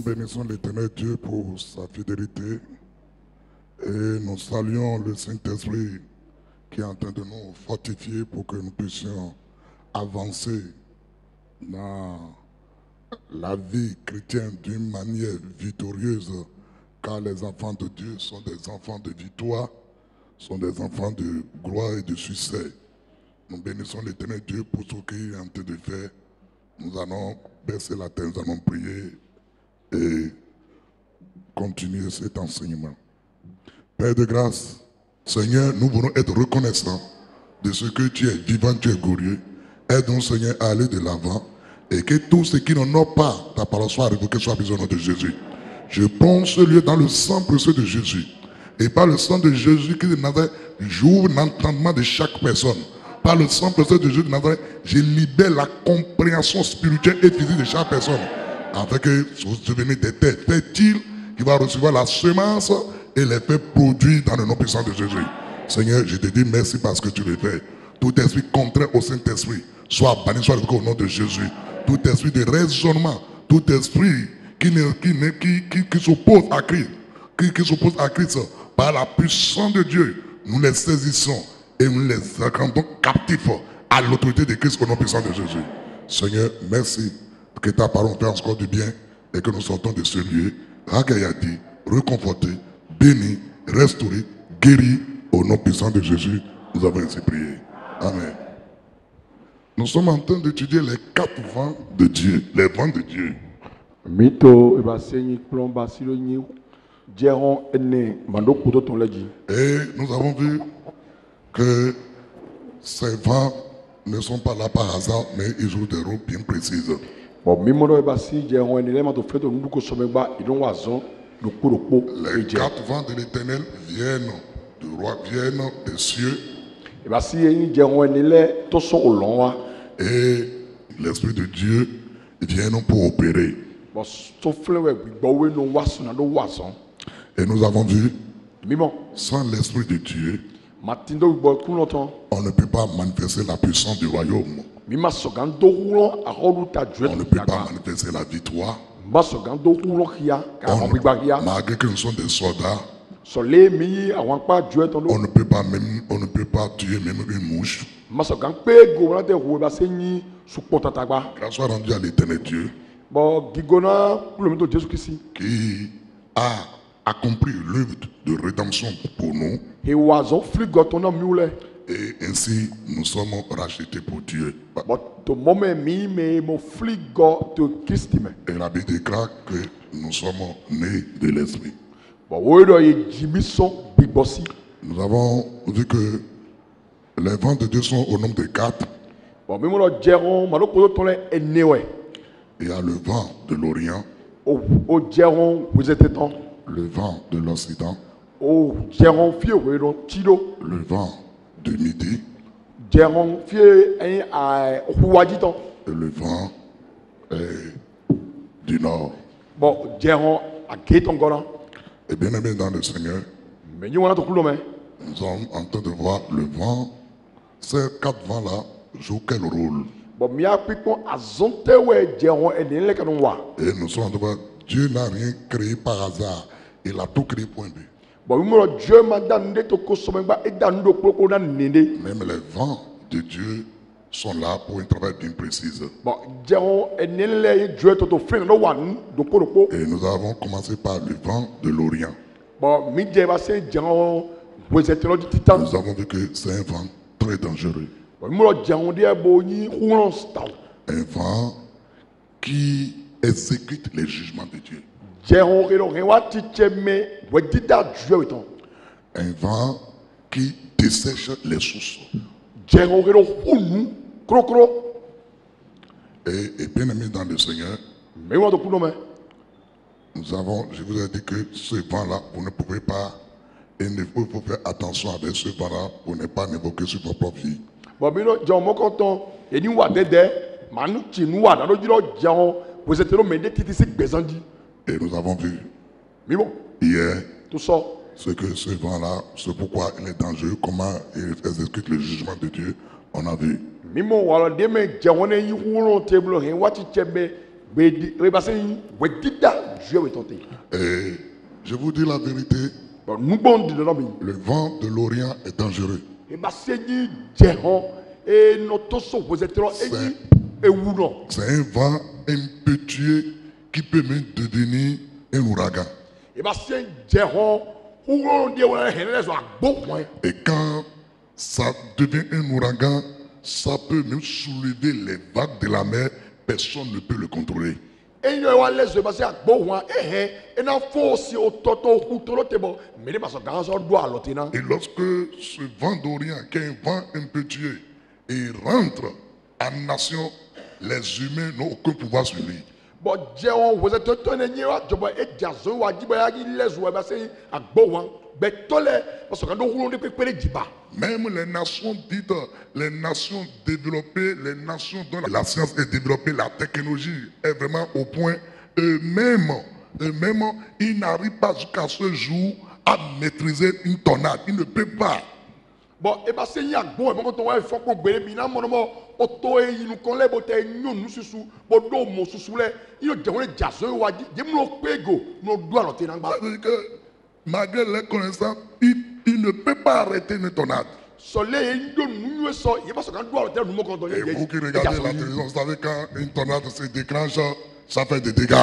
bénissons l'Éternel Dieu pour sa fidélité et nous saluons le Saint-Esprit qui est en train de nous fortifier pour que nous puissions avancer dans la vie chrétienne d'une manière victorieuse, car les enfants de Dieu sont des enfants de victoire, sont des enfants de gloire et de succès. Nous bénissons l'Éternel Dieu pour ce qu'il est en train de faire. Nous allons baisser la tête, nous allons prier et continuer cet enseignement. Père de grâce, Seigneur, nous voulons être reconnaissants de ce que tu es vivant, tu es glorieux. Aide-nous, Seigneur, à aller de l'avant et que tout ce qui n'honore pas ta parole soit révoqué, soit brisé au nom de Jésus. Je prends ce lieu dans le sang précieux de Jésus. Et par le sang de Jésus qui de Nazareth, j'ouvre l'entendement de chaque personne. Par le sang précieux de Jésus de Nazareth, je libère la compréhension spirituelle et physique de chaque personne. Afin que vous deveniez des terres fertiles qui va recevoir la semence et les faire produire dans le nom puissant de Jésus. Seigneur, je te dis merci parce que tu le fais. Tout esprit contraire au Saint-Esprit soit banni, soit révoqué au nom de Jésus. Tout esprit de raisonnement, tout esprit qui s'oppose à Christ, qui s'oppose à Christ, par la puissance de Dieu, nous les saisissons et nous les rendons captifs à l'autorité de Christ au nom puissant de Jésus. Seigneur, merci que ta parole fait encore du bien et que nous sortons de ce lieu ragaillardis, reconfortés, bénis, restaurés, guéris au nom puissant de Jésus. Nous avons ainsi prié. Amen. Nous sommes en train d'étudier les 4 vents de Dieu, les vents de Dieu. Et nous avons vu que ces vents ne sont pas là par hasard, mais ils jouent des rôles bien précis. Les 4 vents de l'Éternel viennent du roi, viennent des cieux. Et l'Esprit de Dieu vient pour opérer. Et nous avons vu, sans l'Esprit de Dieu, on ne peut pas manifester la puissance du royaume. On ne peut pas manifester la victoire. Malgré que nous sommes des soldats, on ne peut pas tuer même une mouche. Grâce soit rendue à l'Éternel Dieu qui a accompli l'œuvre de rédemption pour nous. Et ainsi nous sommes rachetés pour Dieu. Et la Bible déclare que nous sommes nés de l'Esprit. Nous avons vu que les vents de Dieu sont au nombre de 4. Il y a le vent de l'Orient, le vent de l'Occident, le vent de Midi et le vent du Nord. Et bien aimé dans le Seigneur, nous sommes en train de voir le vent. Ces 4 vents-là jouent quel rôle? Et nous sommes en train de voir, Dieu n'a rien créé par hasard. Il a tout créé point but. Même les vents de Dieu sont là pour un travail bien précis. Et nous avons commencé par le vent de l'Orient. Nous avons vu que c'est un vent très dangereux. Un vent qui exécute les jugements de Dieu. Un vent qui dessèche les sources. Et bien aimé dans le Seigneur, nous avons, je vous ai dit que ce vent-là, vous ne pouvez pas, et il faut faire attention avec ce vent-là pour ne pas évoquer sur votre propre vie. Et nous avons vu hier ce que ce vent-là, c'est pourquoi il est dangereux, comment il exécute le jugement de Dieu, on a vu. Et je vous dis la vérité, le vent de l'Orient est dangereux. C'est un vent impétueux qui peut même devenir un ouragan. Et quand ça devient un ouragan, ça peut même soulever les vagues de la mer. Personne ne peut le contrôler. Et lorsque ce vent d'Orient, qui est un vent impétueux, et rentre en nation, les humains n'ont aucun pouvoir sur lui. Même les nations dites, les nations développées, les nations dont la science est développée, la technologie est vraiment au point, eux-mêmes, ils n'arrivent pas jusqu'à ce jour à maîtriser une tornade. Ils ne peuvent pas. Malgré les connaissances, il ne peut pas arrêter une tornade. Et vous qui regardez la télévision, vous savez quand une tornade se déclenche, ça fait des dégâts.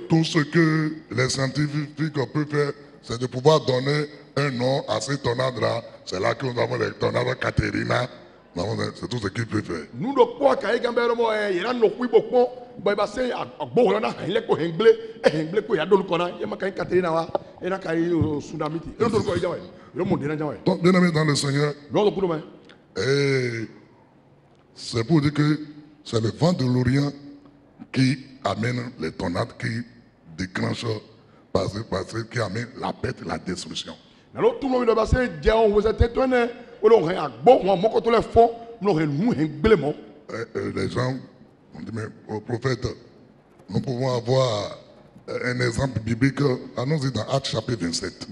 Tout ce que les scientifiques peuvent faire, c'est de pouvoir donner un nom à ces tornades-là. C'est là que nous avons les tornades Katerina. C'est tout ce qu'il peut faire. Donc, bien aimé dans le Seigneur, c'est pour dire que c'est le vent de l'Orient qui amène les tornades, qui déclenche, qui amène la perte et la destruction. Les gens ont dit, mais au prophète, nous pouvons avoir un exemple biblique. Allons-y dans Actes chapitre 27.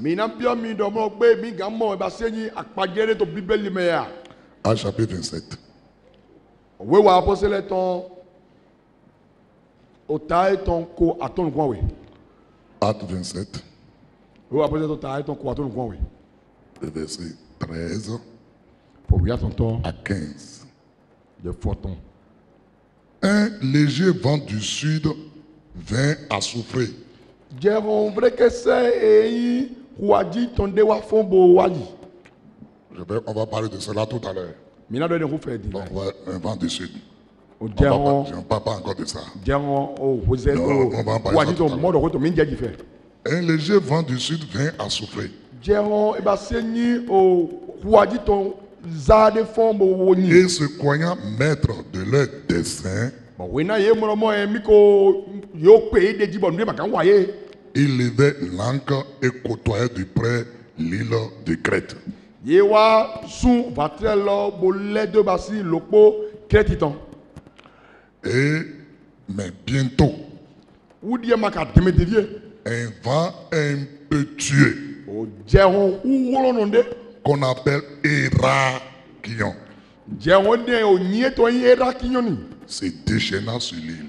Actes chapitre 27. Actes 27. Le verset 13 à 15. Un léger vent du sud vint à souffler. On va parler de cela tout à l'heure. Donc, un vent du sud. Je ne parle pas encore de ça. On va en parler tout à l'heure. Un léger vent du sud vint à souffler. Et se croyant maître de leur dessein, il levait l'ancre et côtoyait de près l'île de Crète. Mais bientôt, un vent impétueux qu'on appelle Hérakion se déchaîna sur l'île.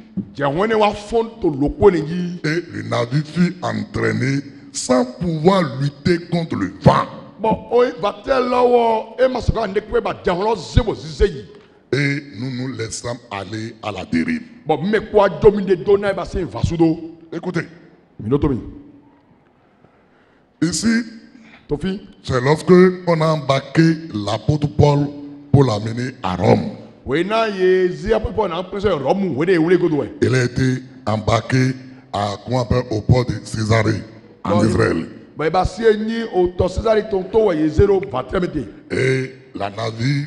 Et le navire fut entraîné sans pouvoir lutter contre le vent. Et nous nous laissons aller à la dérive. Écoutez. Ici, c'est lorsque on a embarqué l'apôtre Paul pour l'amener à Rome. Il a été embarqué au port de Césarée, en Israël. Et la navire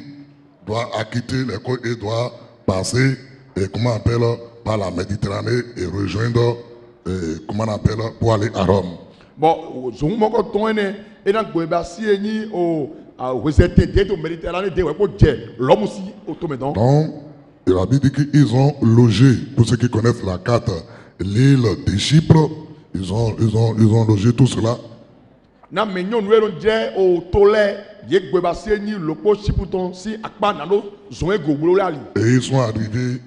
doit acquitter les côtes et doit passer par la Méditerranée et rejoindre pour aller à Rome. Donc, il a dit qu'ils ont logé, pour ceux qui connaissent la carte, l'île de Chypre, ils ont logé tout cela na me nyɔnu ero dze o to lɛ ye gbeba se nyi lopo siputon si akpa nano zɔn ego gbolo ali. Et ils sont arrivés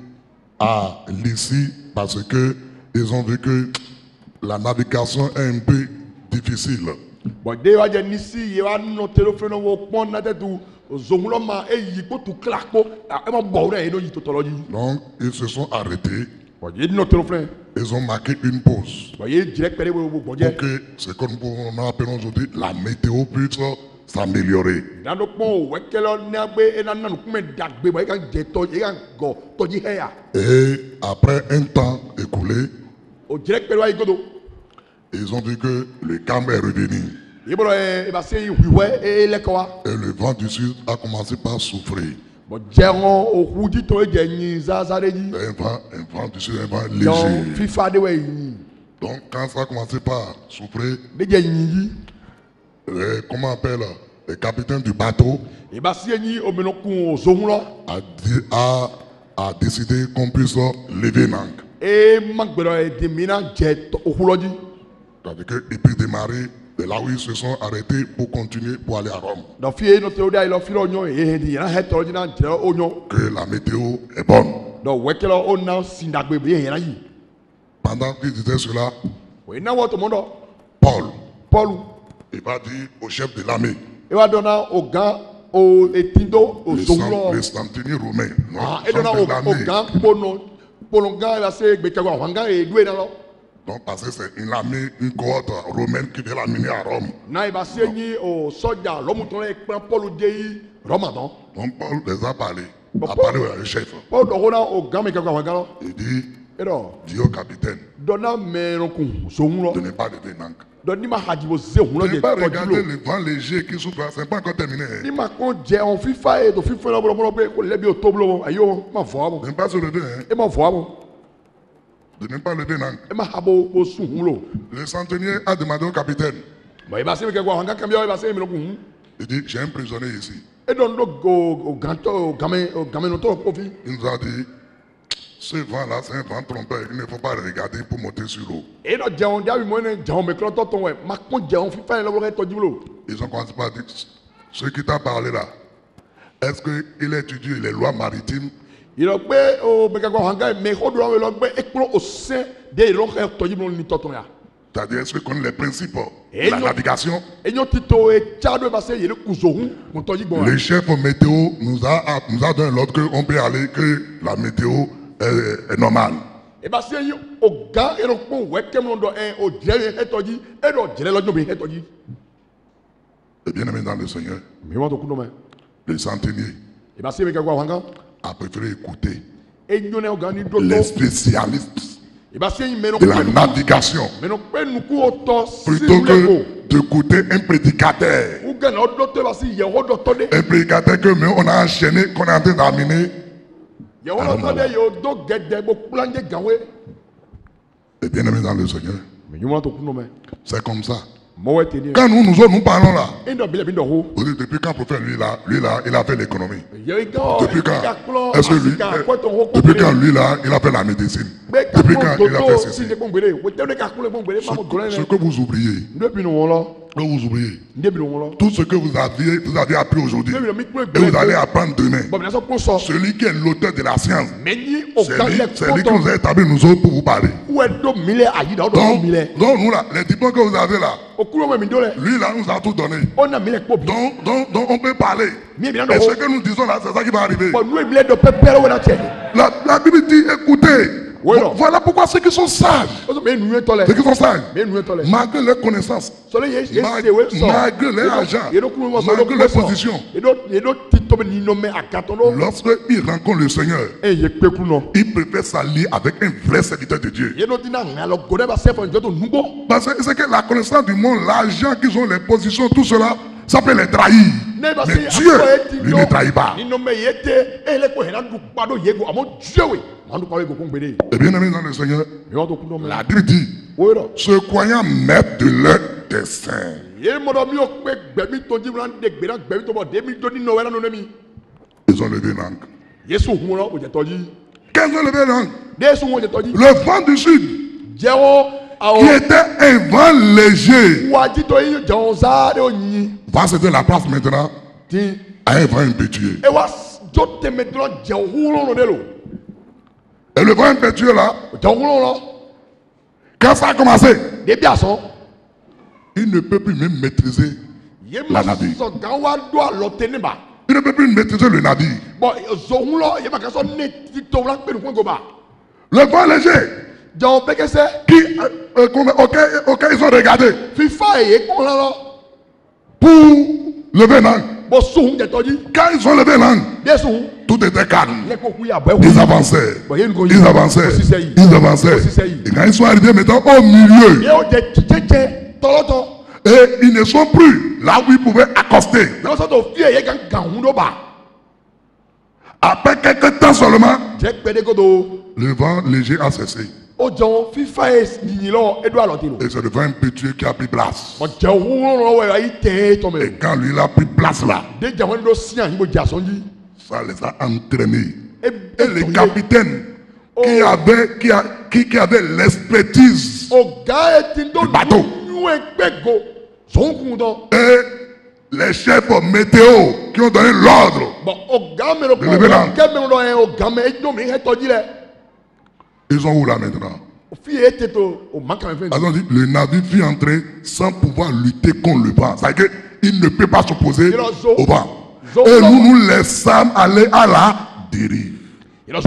à l'ici parce que ils ont vu que la navigation est un peu difficile. Bon de wa dze nisi ye wa nɔ telo fɛn wo kpɔn na tɛ tu zonwulɔ ma eyi kpo tu kla kpo e ma bɔ o de ye n'o yi to tɔlɔ yi. Donc ils se sont arrêtés. Bon ye nɔ telo fɛn. Ils ont marqué une pause Bon ye direct pɛrɛ wo bɔ pour dze. que ce que nous appelons aujourd'hui la météo puisse s'améliorer. Nano kpɔn o wɛkɛlɛ n'agbe ena nanu kume dagbe bɔ e ka dze tɔ e ka gɔ tɔdzi hɛ ya. Et après un temps écoulé, O direct pɛrɛ wa yi godo. ils ont vu que le calme est revenu Ye bɔlɔ e ba se huwɛ e lɛ kɔ wa. et le vent du sud a commencé par souffrir. Bon jɛŋɔ o kudi tɔ e dze nyi zaza de yi. Un vent du sud, un vent Donc léger. FIFA de wɛ yi. Donc quand ça a commencé par souffrir, Ne dze nyi yi. comment on appelle le capitaine du bateau E ba se nyi o meno kun o zonwulɔ. a décidé qu'on puisse lever l'angle. E ma gbɛdɔ e de mina dze o kulɔ dzi. C'est-à-dire qu'ils puissent démarrer de là où ils se sont arrêtés pour continuer pour aller à Rome. Donc fie no te o de ayi lɔ fi lɔ nyɔ e di yɛrɛ hɛ tɔlɔ dzi na dze o nyɔ. Que la météo est bonne. Donc wɛkɛlɛ o na sindagbe be yɛrɛ yi. Pendant qu'il disait cela, O ye na wɔ tɔmɔ dɔ. Paul, Paul il va dire au chef de l'armée, e wa dɔn na o gan o etindo o les zonwulɔ. centeniers romains, Ah non, e dɔn na chef de o l'armée. gan kpono gan e ba se gbɛkɛ wa gan e du e na lɔ. Donc parce que c'est une armée, une cohorte romaine qui vient l'amener à Rome. Na e ba se nyi o sɔdza lɔmutɔ lɛ kpɛn Paul de yi Rɔma dɔn. Donc Paul les a parlé, Bon, a Paul- parlé au chef. Paul dɔn ko na o gan mi kɛ wa gan lɔ. Il dit, E dɔn. dis au capitaine Dɔnna mɛrɔnkun zonwulɔ de ne pas lever l'angle. dɔn ni ma hajibo se hun Ne lɔ de pas regarder tɔjulo le vent léger qui souffle, c'est pas encore terminé. ni ma kɔn jɛ ɔn fifa ye to fifa lɔ bɔlɔ bɛ ko lɛbi o to bolo ayi o ma fɔ a De bɔ ne pas se lever, hein, e ma fɔ a bɔ de ne pas lever l'angle. e ma habo o sun hun lo Le centenier a demandé au capitaine, bɔn i b'a se mi kɛ ko àwọn kan kɛmɛ i b'a se mi lɔ kun il dit, j'ai un prisonnier ici. e dɔn do o gantɔ o gamenotɔ ko fi Il nous a dit, ce vent-là, c'est un vent trompeur, il ne faut pas le regarder pour monter sur l'eau. e dɔ jɛun jabi mɔ ne jɛun mɛ kilɔtɔ tɔn wɛ ma kɔn jɛun fifa yɛ lɔ bɛ tɔjulo Ils ont commencé par dire, ce qui t'a parlé là, est-ce qu'il étudie les lois maritimes? yìlɔ pé o bɛ kɛ ko àwọn kan mɛ o dɔn lɔ gbɛ ekplɔ o sɛn de yìlɔ kɛ tɔjulo ni tɔtɔn ya C'est-à-dire, est-ce qu'il connaît les principes Et de la non. navigation? e ɲɔ ti to e tsa do e b'a se yɛlɛ kuzohun kun tɔji gbɔn Le chef météo nous a donné l'ordre qu'on peut aller, que la météo est normale. e b'a se yi o gan e dɔ kpɔn wɛ kɛmɛ dɔ ɛ o jɛ ye hɛtɔji e dɔ jɛlɛ lɔjɔ bɛ hɛtɔji. Et bien aimé dans le Seigneur, mi wa to kun dɔ mɛ le centenier e b'a se mi kɛ ko àwọn kan a préféré écouter e ɲɔnɛ o gan ni dɔ les tɔ spécialistes e b'a se yi mɛnɔ de la navigation pé nuku o tɔ plutôt siru lɛ ko que d'écouter un prédicateur. u gɛnna o dɔ tɔ e b'a se yɛwɔ dɔ tɔ de Un prédicateur que même on a enchaîné, qu'on est en train d'amener. yɛwɔ dɔ tɔ de yɛ o do gɛdɛ bo kplanje ganwe. Et bien aimé dans le Seigneur, mi wa to kun dɔ mɛ c'est comme ça. mɔwɛ tɛ ni Quand nous parlons là, e dɔ bilɛ mi dɔ ho. vous dites, depuis quand prophète lui là, il a fait l'économie. yɛrɛ gan Depuis i ka quand kplɔ est-ce que lui, asi ka kɔtɔn ho depuis quand lui là, il a fait la médecine. gbɛ ka Depuis quand kplɔ il a fait toto ceci. si de gbɔngbere o tɛ ne ka kplɔ gbɔngbere ma mo dɔrɔn Ce yɛrɛ que vous oubliez, n de bi nu wɔn lɔ n n de bi nu wɔn lɔ tout ce que vous aviez appris aujourd'hui, n de bi nu mi kplɔ et vous allez gbɛlɛ apprendre demain. bɔn minɛ sɔ kplɔ sɔ Celui qui est l'auteur de la science, mɛ ni o c'est gan lui, lɛ c'est lui qui nous kɔtɔn a établi nous autres pour vous parler. ou est do mi lɛ ayi da o dɔ mi lɛ Donc nous là, les diplômes que vous avez là, o kulo mɛ mi do lɛ lui là nous a tout donné. o na mi lɛ kpɔ bi Donc on peut parler. mi mi na Et dɔ ce ho que nous disons là, c'est ça qui va arriver. bɔn n'u ye mi lɛ dɔ pɛpɛrɛ wɛrɛ cɛ La Bible dit, écoutez, Oui, non. voilà pourquoi ceux qui sont sages, o sɔ mɛ nu ye tɔ lɛ ceux qui sont sages, mɛ nu ye tɔ lɛ malgré leurs connaissances, sɔlɔ ye sewe sɔ malgré les agents, malgré les positions, ye do ti tobi ni nɔ mɛ a gatɔ n'o lorsqu'ils rencontrent le Seigneur, e ye kpeku nɔ ils préfèrent s'allier avec un vrai serviteur de Dieu. ye do ti na ŋa lɔ gɔdɛ b'a sɛ fɔ njɛ to nugbɔ Parce que c'est que la connaissance du monde, l'argent qu'ils ont, les positions, tout cela, ça peut les trahir. ne b'a Mais se Dieu, akɔ ye ti lui ne trahit pas. ni nɔ mɛ ye te e lɛ ko hɛnɛ du kpa do ye ko a mo dieu we maa du kpa ye ko ko n gbede Et bien aimé dans le Seigneur, mi wa to kun dɔ la mɛ Bible dit, o ye dɔ se croyant maître de leur destin. ye mɔdɔ mi o pe gbɛmi to ji mi na de gbɛna gbɛmi to bɔ de mi do ni nɔ wɛrɛ nɔ ne mi Ils ont levé l'angle. yesu hun lɔ o jɛ tɔ ji Qu'est-ce qu'ils ont levé l'angle? de yesu hun o jɛ tɔ ji Le vent du sud jɛwo qui était un vent léger. Va céder la place maintenant à un vent impétueux. Et le vent impétueux là, quand ça a commencé, il ne peut plus même maîtriser la navire. Il ne peut plus maîtriser le navire. Le vent léger auquel ils ont regardé pour lever l'angle. Quand ils ont levé l'angle, tout était calme. Ils avançaient. Ils avançaient. Ils avançaient. Et quand ils sont arrivés maintenant au milieu, et ils ne sont plus là où ils pouvaient accoster. Après quelques temps seulement, le vent léger a cessé. Et c'est le vent impétueux qui a pris place. Et quand lui il a pris place là, ça les a entraînés. Et les capitaines qui avaient l'expertise du bateau, et les chefs météo qui ont donné l'ordre de lever l'angle. Ils sont où là maintenant? Alors, le navire fut entré sans pouvoir lutter contre le vent. C'est-à-dire qu'il ne peut pas s'opposer au vent. Et nous laissons aller à la dérive. Bien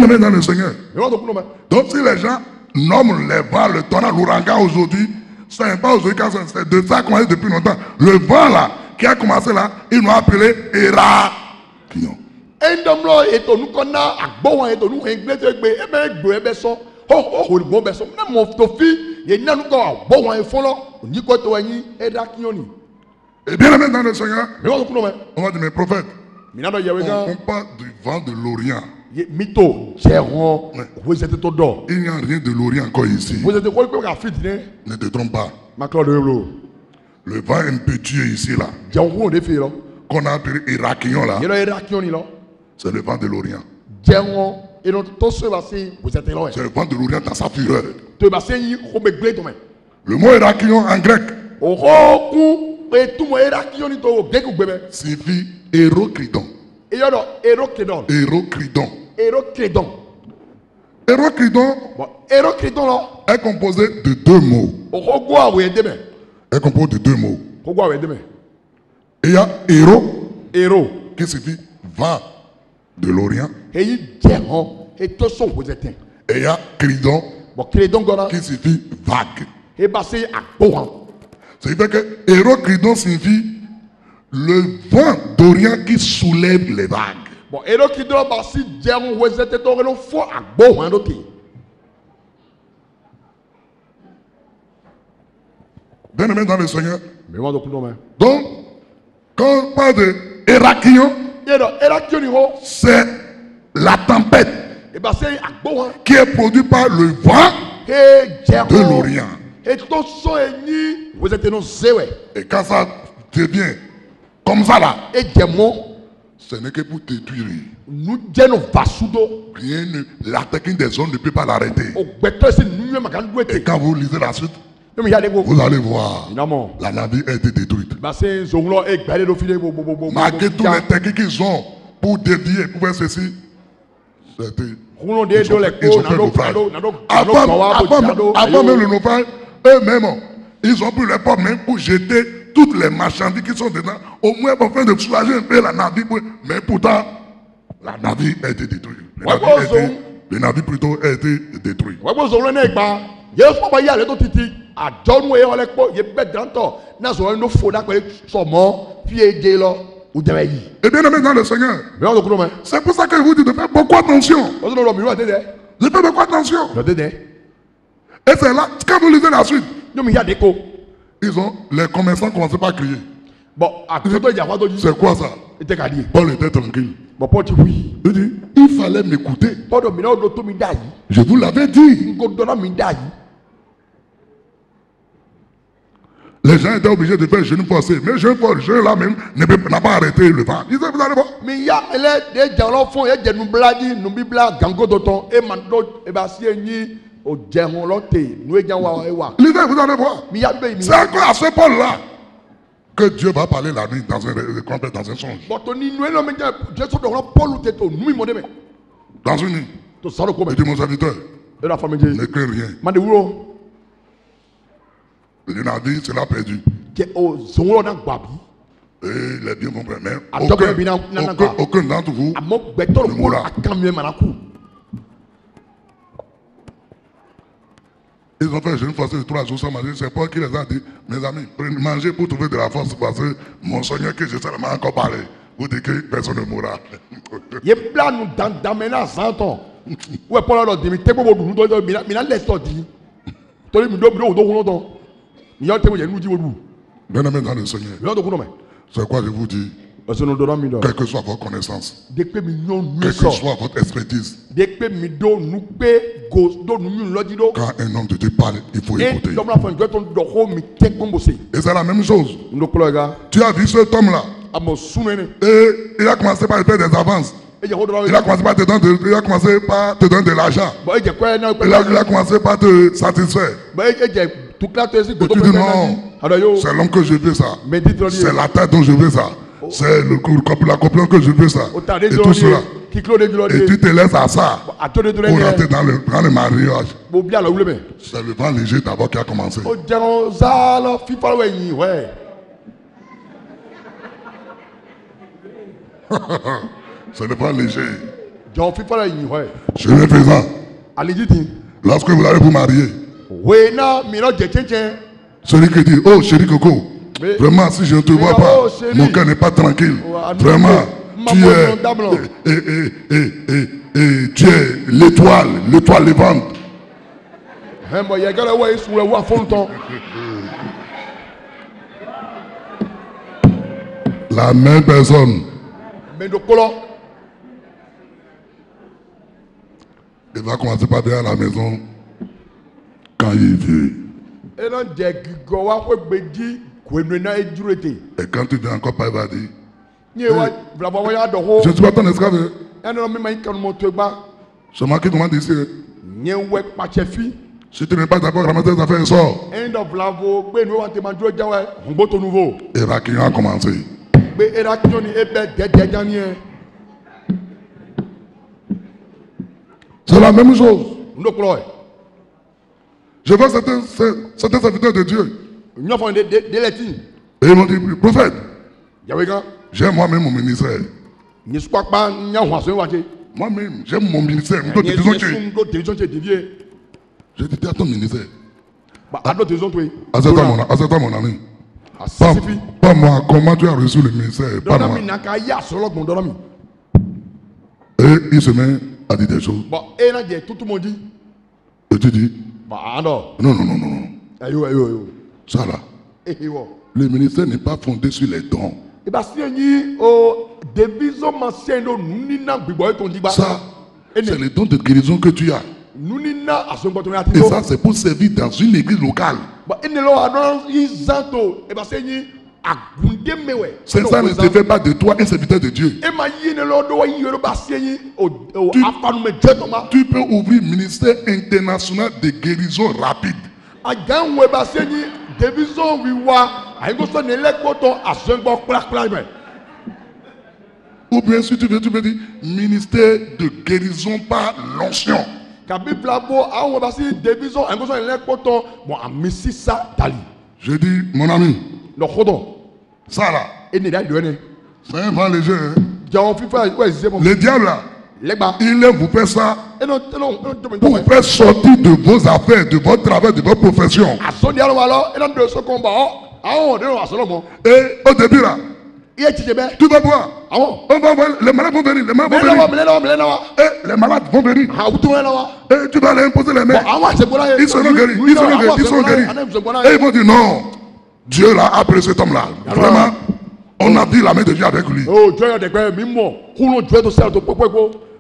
aimé dans le Seigneur. Donc si les gens nomment les vents, le tornade, l'ouragan aujourd'hui, ce n'est pas aujourd'hui quand c'est de ça a commencé depuis longtemps. Le vent là, qui a commencé là, ils nous ont appelé Hérakion. Et bien aimé dans le Seigneur, on va dire mes prophètes, on parle du vent de l'Orient. Il n'y a rien de l'Orient encore ici. Ne te trompe pas. Le vent impétueux ici là, qu'on a appelé Hérakion là, c'est le vent de l'Orient. C'est le vent de l'Orient dans sa fureur. Le mot Hérakion en grec signifie Hérocridon. Hérocridon est composé de deux mots. Est composé de deux mots. Il y a héros qui signifie vent de l'Orient. Et il y a cridon qui signifie vague. C'est-à-dire que Hérocridon signifie le vent d'Orient qui soulève les vagues. Bien aimé dans le Seigneur. Donc, quand on parle de Hérakion, c'est la tempête qui est produite par le vent de l'Orient. Et quand ça devient comme ça là, ce n'est que pour détruire. Rien ne l'attaquer des zones ne peut pas l'arrêter. Et quand vous lisez la suite, vous allez voir, la navire a été détruite. Malgré tous les techniques qu'ils ont pour dévier, pour faire ceci, c'était. Ils ont fait le naufrage. Avant même le naufrage, eux-mêmes, ils ont pris les portes même pour jeter toutes les marchandises qui sont dedans, au moins afin de soulager un peu la navire. Mais pourtant, la navire a été détruite. Le navire plutôt a été détruit. Et bien aimé dans le Seigneur, c'est pour ça que je vous dis de faire beaucoup attention. De faire beaucoup attention. Et c'est là, quand vous lisez la suite, les commerçants commencent par crier. C'est quoi ça? Paul était tranquille. Il dit, il fallait m'écouter. Je vous l'avais dit. Les gens étaient obligés de faire genou forcé. Mais genou forcé là même n'a pas arrêté le vent. Ils disaient, vous allez voir. Mais il y a des gens qui font des bladi, nous bibla, gango d'auton, et mando, et bassi, ni au djemon lote, nous et Gawa. Lisez, vous allez voir. C'est encore à ce point-là que Dieu va parler la nuit dans un songe. Dans une nuit. Il dit, mon serviteur, ne crains rien. Il a dit, c'est la perdu. Et les biens vont prendre. Mais aucun d'entre vous ne mourra. Ils ont fait jeûne forcé de 3 jours sans manger. C'est Paul qui les a dit, mes amis, mangez pour trouver de la force parce que mon Seigneur que je sais encore parler. Vous dites que personne ne mourra. Il y a plein de d'amener 100 ans. Ouais, Paul a dit, mais t'es pas bon, mais laisse toi dire. Tu me dis, il y a nous dit, bien aimé dans le Seigneur. C'est quoi je vous dis? Quelle que soit votre connaissance, quelle que soit votre expertise, quand un homme de Dieu parle, il faut écouter. Et c'est la même chose. Tu as vu cet homme-là. Et il a commencé par faire des avances. Il a commencé par te donner de l'argent. Il a commencé par te satisfaire. Et tu dis non, c'est l'homme que je veux ça. C'est la tête dont je veux ça. C'est la copine que je veux ça. Et tout cela. Et tu te laisses à ça pour rentrer dans le mariage. C'est le vent léger d'abord qui a commencé. C'est le vent léger. Je vais faisant. Lorsque vous allez vous marier, celui qui dit, oh chéri Coco, vraiment si je ne te vois pas, mon cœur n'est pas tranquille. Vraiment, tu es l'étoile levante. La même personne. Il va commencer par venir à la maison quand il veut. Et quand tu viens encore pas, il va dire, je ne suis pas ton esclave. C'est moi qui demande ici. Si tu n'es pas d'accord, ramasser tes affaires et sors. Et la client a commencé. C'est la même chose. Je vois certains serviteurs de Dieu. Et ils m'ont dit, prophète, j'aime moi-même mon ministère. Moi-même, j'aime mon ministère. Je dis, t'es à ton ministère. Accepte-toi mon ami. Pas moi, comment tu as reçu le ministère? Pas moi. Et il se met à dire des choses. Et tu dis, non. Ça là, le ministère n'est pas fondé sur les dons. Ça, c'est les dons de guérison que tu as. Et ça, c'est pour servir dans une église locale. C'est ça ne te fait pas de toi un serviteur de Dieu. Tu peux ouvrir ministère international de guérison rapide. Ou bien si tu veux dire ministère de guérison par l'onction. Je dis, mon ami, ça là, c'est un vent léger. Le diable là, il aime vous faire ça pour vous faire sortir de vos affaires, de votre travail, de votre profession. Et au début là, tu vas voir. On va voir, les malades vont venir. Et les malades vont venir. Et tu vas leur imposer les mains. Ils seront guéris. Et ils vont dire non. Dieu l'a appelé cet homme-là. Vraiment, on a vu la main de Dieu avec lui.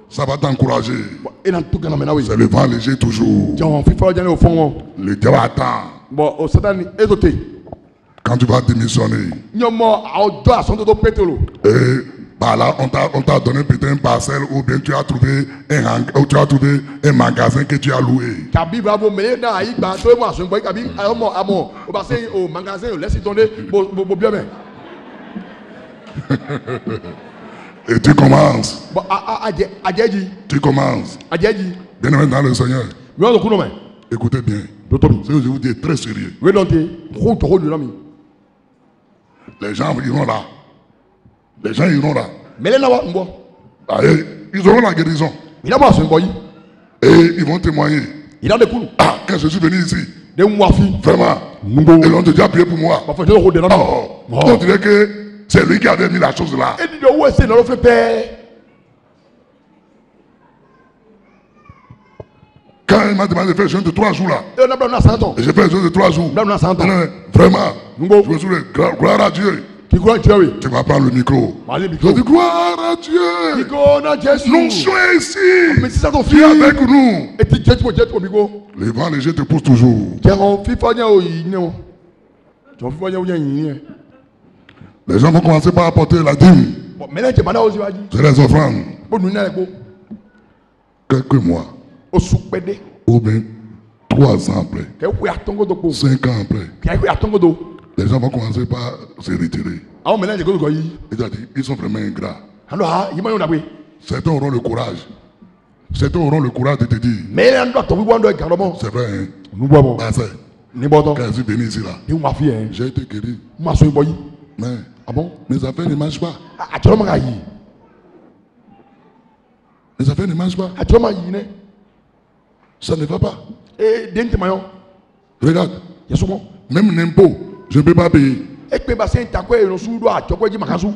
Ça va t'encourager. C'est le vent léger toujours. Le diable attend Quand tu vas démissionner, Nyomo auto à son do pétrole. et par là, on t'a donné peut-être un parcelle ou bien tu as trouvé un magasin que tu as loué. Kabi bravo mais na ayi gba to mo asun boy kabi amo o ba say o magasin o laisse tomber bo bien mais. Et tu commences. Bon ajeji. Tu commences. Ajeji. Bien aimé dans le Seigneur. Mi o kuno me. Écoutez bien. Dotomi. Ce que je vous dis est très sérieux. We don't ro ni mi. Les gens iront là. Les gens iront là. Mais les nawa mbo. Ils auront la guérison. Il a mo asun boy. Et ils vont témoigner. Il a de kunu. Ah, quand je suis venu ici, De mwafi. vraiment, Mbo. ils ont déjà prié pour moi. Ba fa jo ro de na. Oh, on dirait que c'est lui qui avait mis la chose là. E di do wo se na lo fe pe. Quand il m'a demandé de faire le jeûne de 3 jours là, E na bla na santon. j'ai fait le jeûne de 3 jours. Bla na santon. Vraiment, Mbo. je me suis dit, gloire à Dieu. Ki ko nchewe. Tu vas prendre le micro. Allez Je micro. dis, gloire à Dieu. Ki ko na Jésus. L'onction est Mais ici. si ça ton Tu es avec nous. Et puis jet ko micro. Les vents légers te poussent toujours. Jẹun fífọ́ ní òyì ní o jẹun fífọ́ ní òyì ní ẹ. Les gens vont commencer par apporter la dîme. Bọ̀ mẹ́lẹ̀ jẹ̀ máa ó síwájú. C'est les offrandes. Bó nu náà gbó. Quelques mois, Oṣù pẹ́dé. ou bien 3 ans après, Kẹ̀wé àtọ́ngódó po. 5 ans après, Kẹ̀wé àtọ́ngódó. les gens vont commencer par se retirer. Àwọn mẹ́lẹ̀ jẹ̀ gbódò yìí. Il a dit, ils sont vraiment ingrats. Àlọ́ ha yìí máa yóò dàgbé. Certains auront le courage. Certains auront le courage de te dire, Mẹ́lẹ̀ ń dọ̀tọ̀ wíwọ́n dọ̀ ìgbà lọ́mọ. c'est vrai, hein. Nubọ̀ bọ̀. Bah, c'est, Ní bọ́tọ̀. quand je suis venu ici là, Ní wọ́n fi ẹ̀. j'ai été guéri. Mo máa sọ ìbọn yìí. Mais Àbọ̀. mes affaires ne marchent pas. Àjọlọ́ máa yìí. Mes affaires ne marchent pas. Àjọlọ́ máa yìí nẹ. Ça ne va pas. Ee den tẹ̀mọ̀ yọ. Regarde, Yẹsùn mọ́. même l'impôt, je ne peux pas payer. E pe ba se ń takọ̀ èrò sùn dọ̀ àjọkọ̀ ẹ̀jẹ̀ màkà sùn.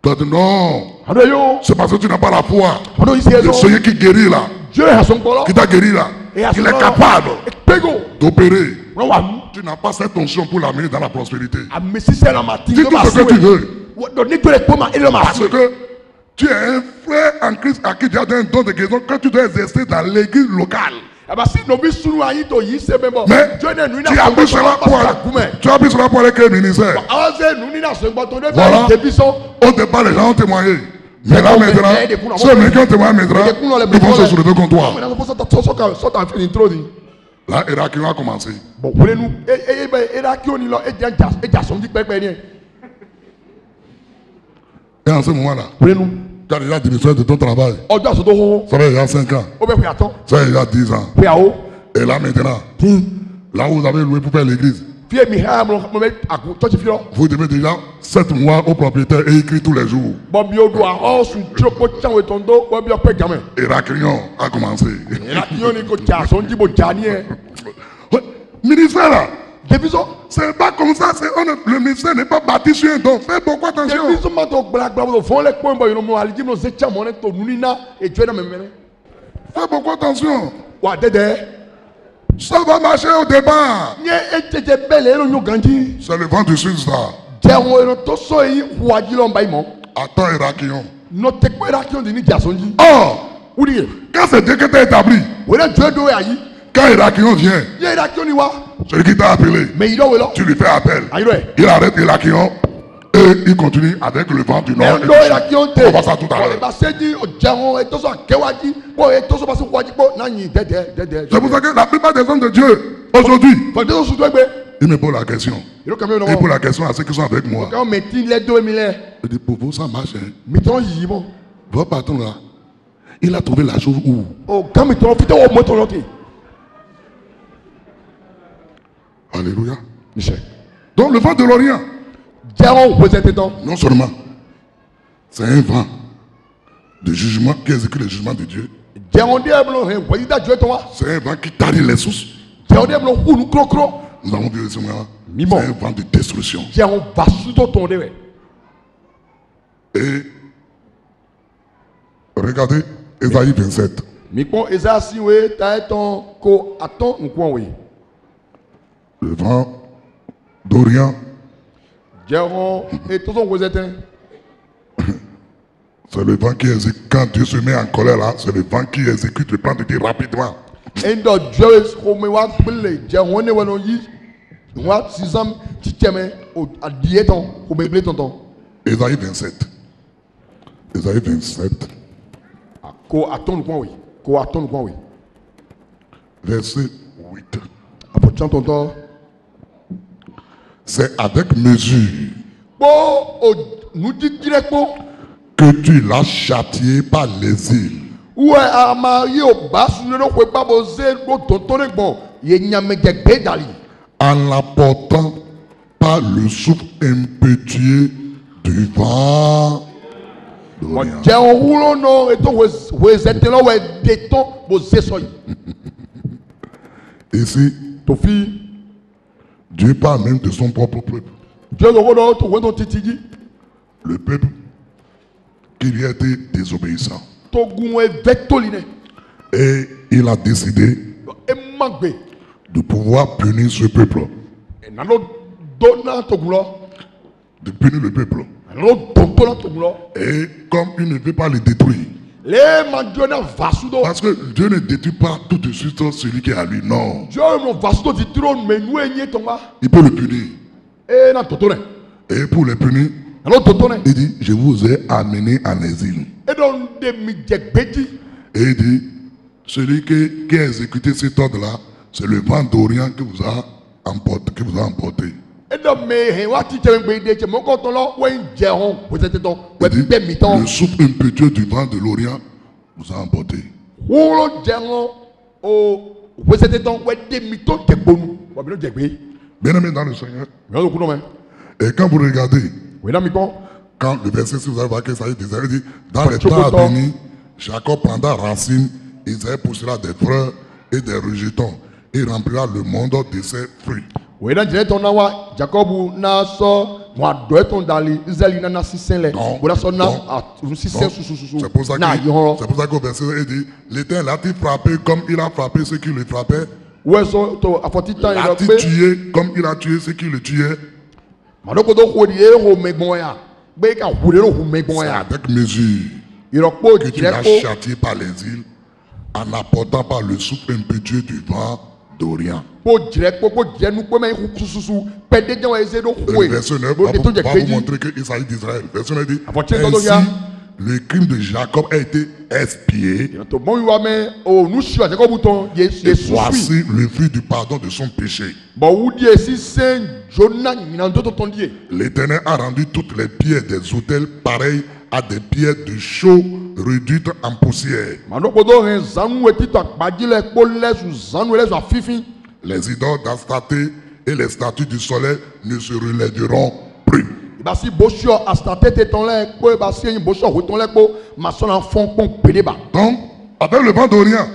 Tu as dit non, Àdó yóò. c'est parce que tu n'as pas la foi. Àdó yìí ṣe é C'est sọ. celui qui guérit là, Dieu est à son bolo. qui t'a guéri là, Et à qu'il son est bolo. capable Pego. d'opérer. Wọ́n wà mú. Tu n'as pas cette onction pour l'amener dans la prospérité. Àmì sísẹ́ náà máa ti Dis ń tout ce que tu veux. Dọ̀ nítorí ẹ̀ pé máa ilé máa Parce sùn. que tu es un frère en Christ à qui tu as donné un don de guérison que tu dois exercer dans l'église locale. Àbàsí nòbí sunu ayé tó yìí ṣe bẹ́ẹ̀ bọ̀. Mais Dieu n'est nu tu as pris cela pour aller créer le ministère. Àwọn ṣe nu nínú àṣegbọ́ tó dé Voilà. bẹ́ẹ̀ débi sọ. Au départ, les gens ont témoigné. Mais là maintenant, ceux qui ont témoigné maintenant, ils vont se soulever contre toi. Sọ́tà fi ní tó ni. Là, Irak a commencé. Bọ̀ wọlé nu ẹ̀ẹ́dá kí ó ní lọ ẹ̀jà sọ́njí pẹ́pẹ́ ni ẹ̀. Et en ce moment-là, Wọlé nu. tu as déjà démissionné de ton travail. Ọjọ́ àsọdọ̀ hóhó. Ça fait il y a 5 ans. Ó bẹ̀ pè àtọ́. Ça fait il y a 10 ans. Pè àwọ̀. Et là maintenant, Tí. là où vous avez loué pour faire l'église, Fíye mi hàn mo bẹ àkú tọ́jú fi lọ. vous devez déjà 7 mois au propriétaire et écrire tous les jours. Bọ̀ bí o do àwọn sùn tí o kò tíyàwó ètò ńdó wọ́n bí ọpẹ́ gàmẹ́. Irakien a commencé. Ìlà kí yóò ní kò jà sọ́njí bò jà ní ẹ̀. Ministère là, Débi sọ. c'est pas comme ça. Le ministère n'est pas bâti sur un don. Fais beaucoup attention. Débi sọ ma tó gbalagbala bọ̀ fún ọ́lẹ́ kpọ́n bọ̀ yìí mo aliji mo se tíyàmọ́ ne tó nuni na ètò ẹ̀dá mẹ́mẹ́rẹ́. Fais beaucoup attention. Wà á dẹ́dẹ́. Ça va marcher au départ. Nye etsetse bẹ́ẹ̀ lé lóyún ganji. C'est le vent du sud ça. Jẹun ẹ̀rọ tó sọ yìí wájú lọ́n báyìí mọ́. Attends Irakien. N'ọtẹ pé ra kí o di ní jà sọ́njí. Or, Wúdi yẹ. quand c'est Dieu qui t'a établi, Wòlé jọ èdò yà yìí. quand Irakien vient, Yé ìdá kí o ní wa. celui qui t'a appelé, Mẹ ìdọ̀ wẹ̀ lọ. tu lui fais appel. Ayọ̀ ẹ̀. Il arrête Irakien et il continue avec le vent du nord. et du Ẹ̀dọ̀ sud. ìdá kí o tẹ. On va ça tout à l'heure. Ìbá sẹ́jí ọ̀jẹun ètòsọ àkẹ́wájí. Kó ètòsọ bá sí wájú pọ̀ náà yìn dẹ́dẹ́. C'est pour ça que la plupart des hommes de Dieu, aujourd'hui, Fọ̀dé sọ sùdú ẹgbẹ́. ils me posent la question. Ìlú kàmí ọ̀nà Ils posent wọn. la question à ceux qui sont avec moi. Kàwọn mẹtí lẹ́dọ̀ mi lẹ̀. Je dis, pour vous, ça marche. Hein. Mi tọ́ yìí mọ́. Votre patron là, il a trouvé la chose où? Ọ̀ kàn mi tọ́ fitẹ́ wọ mọ́tò lọ́tì. Alléluia. Níṣẹ́. Donc le vent de l'Orient, Jẹun òpèsè tẹ́tọ́. non seulement, c'est un vent de jugement qui exécute le jugement de Dieu, Jẹun dé ẹ̀bùn hẹ̀ wọ́n yí dájú ẹ̀ tán wa. c'est un vent qui tarit les sources. Jẹun dé ẹ̀bùn hùn kúrókúró. Nous avons vu ce moment-là. Mimon. C'est un vent de destruction. Jẹun bàṣútó tọ̀ dé wẹ̀. Et regardez Ésaïe 27. Mi kpɔn ezasi we ta etɔn ko atɔn nkuɔn we. Le vent d'Orient, Jɛrɔn etɔsɔn wozɛtɛn. c'est le vent qui exécute. Quand Dieu se met en colère là, c'est le vent qui exécute le plan de Dieu rapidement. endo Dieu comme wa pele je woni wono yi wa 6 ans titeme o adieton ko beble tonton. Ésaïe 27. Ésaïe 27. Ko attend point oui. Ko attend point oui. Verset 8. Apo tonton. C'est avec mesure Nous dit directement que tu l'as châtié par l'exil. Ouais, Amario, Basulero, Webabose, Tonton, Yenyamegek Dali. En l'apportant par le souffle impétueux du vent d'Orient. J'ai un rouleau, non, et toi, vous êtes là, vous êtes des tons, vous êtes là. Ici, ton fille, Dieu parle même de son propre peuple. Dieu le rôle, tu vois ton titigi. Le peuple qui lui a été désobéissant. Et il a décidé de pouvoir punir ce peuple. De punir le peuple. Et comme il ne veut pas le détruire. Parce que Dieu ne détruit pas tout de suite celui qui est à lui. Non. Il peut le punir. Et pour le punir, il dit, je vous ai amené en exil. Et il dit, celui qui a exécuté cet ordre-là, c'est le vent d'Orient qui vous a emporté. Il dit, le souffle impétueux du vent de l'Orient vous a emporté. Bien aimé dans le Seigneur. Et quand vous regardez, quand le verset, si vous avez marqué, ça y est, il dit, dans les temps à venir, Jacob prendra racine, Isaïe poussera des fleurs et des rejetons, et remplira le monde de ses fruits. C'est pour ça qu'au verset, il dit, l'Éternel a-t-il frappé comme il a frappé ceux qui le frappaient? L'a-t-il tué comme il a tué ceux qui le tuaient? C'est avec mesure que tu l'as châtié par l'exil en apportant par le souffle impétueux du vent d'Orient. Le verset 9 va vous montrer qu'il s'agit d'Israël. Le verset 9 dit, ainsi le crime de Jacob a été expié. Et voici le fruit du pardon de son péché. L'Éternel a rendu toutes les pierres des autels pareilles à des pierres de chaux réduites en poussière. Les idoles d'Astaté et les statues du soleil ne se relèveront plus. Donc, avec le vent d'Orient,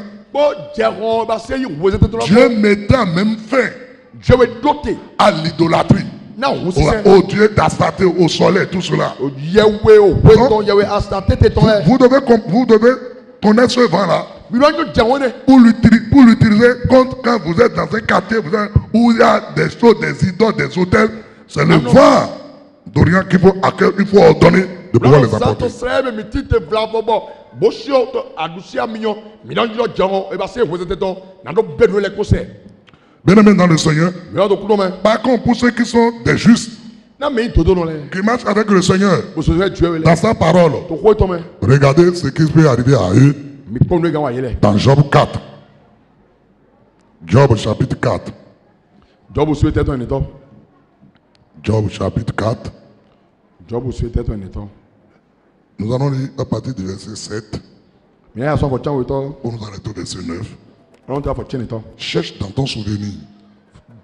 Dieu mettra même fin à l'idolâtrie. Au Dieu d'Astaté, au soleil, tout cela. Donc, vous devez connaître ce vent-là pour l'utiliser quand vous êtes dans un quartier où il y a des choses, des idoles, des hôtels. C'est le vent d'Orient qu'il faut ordonner de pouvoir les apporter. Bien aimé dans le Seigneur. Par contre, pour ceux qui sont des justes, qui marchent avec le Seigneur, dans sa parole, regardez ce qui peut arriver à eux dans Job 4. Job chapitre 4. Job chapitre 4. Nous allons lire à partir du verset 7. Pour nous arrêter au verset 9. Cherche dans ton souvenir.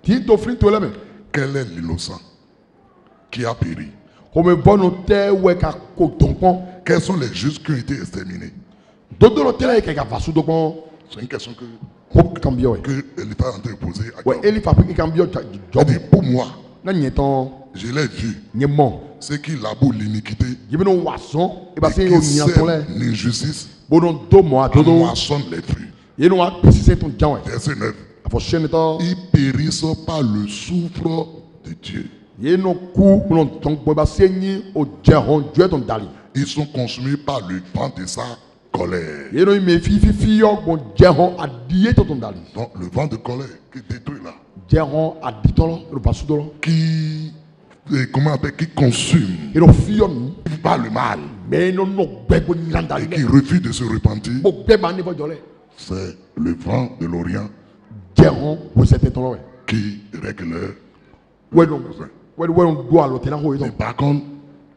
Quel est l'innocent qui a péri? Quels sont les justes qui ont été exterminés? C'est une question que l'État est en train de poser à Job. Il dit, pour moi, je l'ai vu. Ceux qui labourent l'iniquité et qui sèment l'injustice moissonnent les fruits. Verset 9. Ils périssent par le souffle de Dieu. Ils sont consumés par le vent de sa colère. yeno ime fifi yo bon jeho adie to ton dali Donc le vent de colère qui détruit là, jeho aditolo le basudolo qui, comment on appelle, qui consume ero fiyo mi pas le mal mais non no gbegbo et nyandali qui refuse de se repentir, bo gbeba ni bo jole c'est le vent de l'Orient jeho wo sete tolo qui règle leur weno besoin. weno do alo tena ho Mais yo par contre,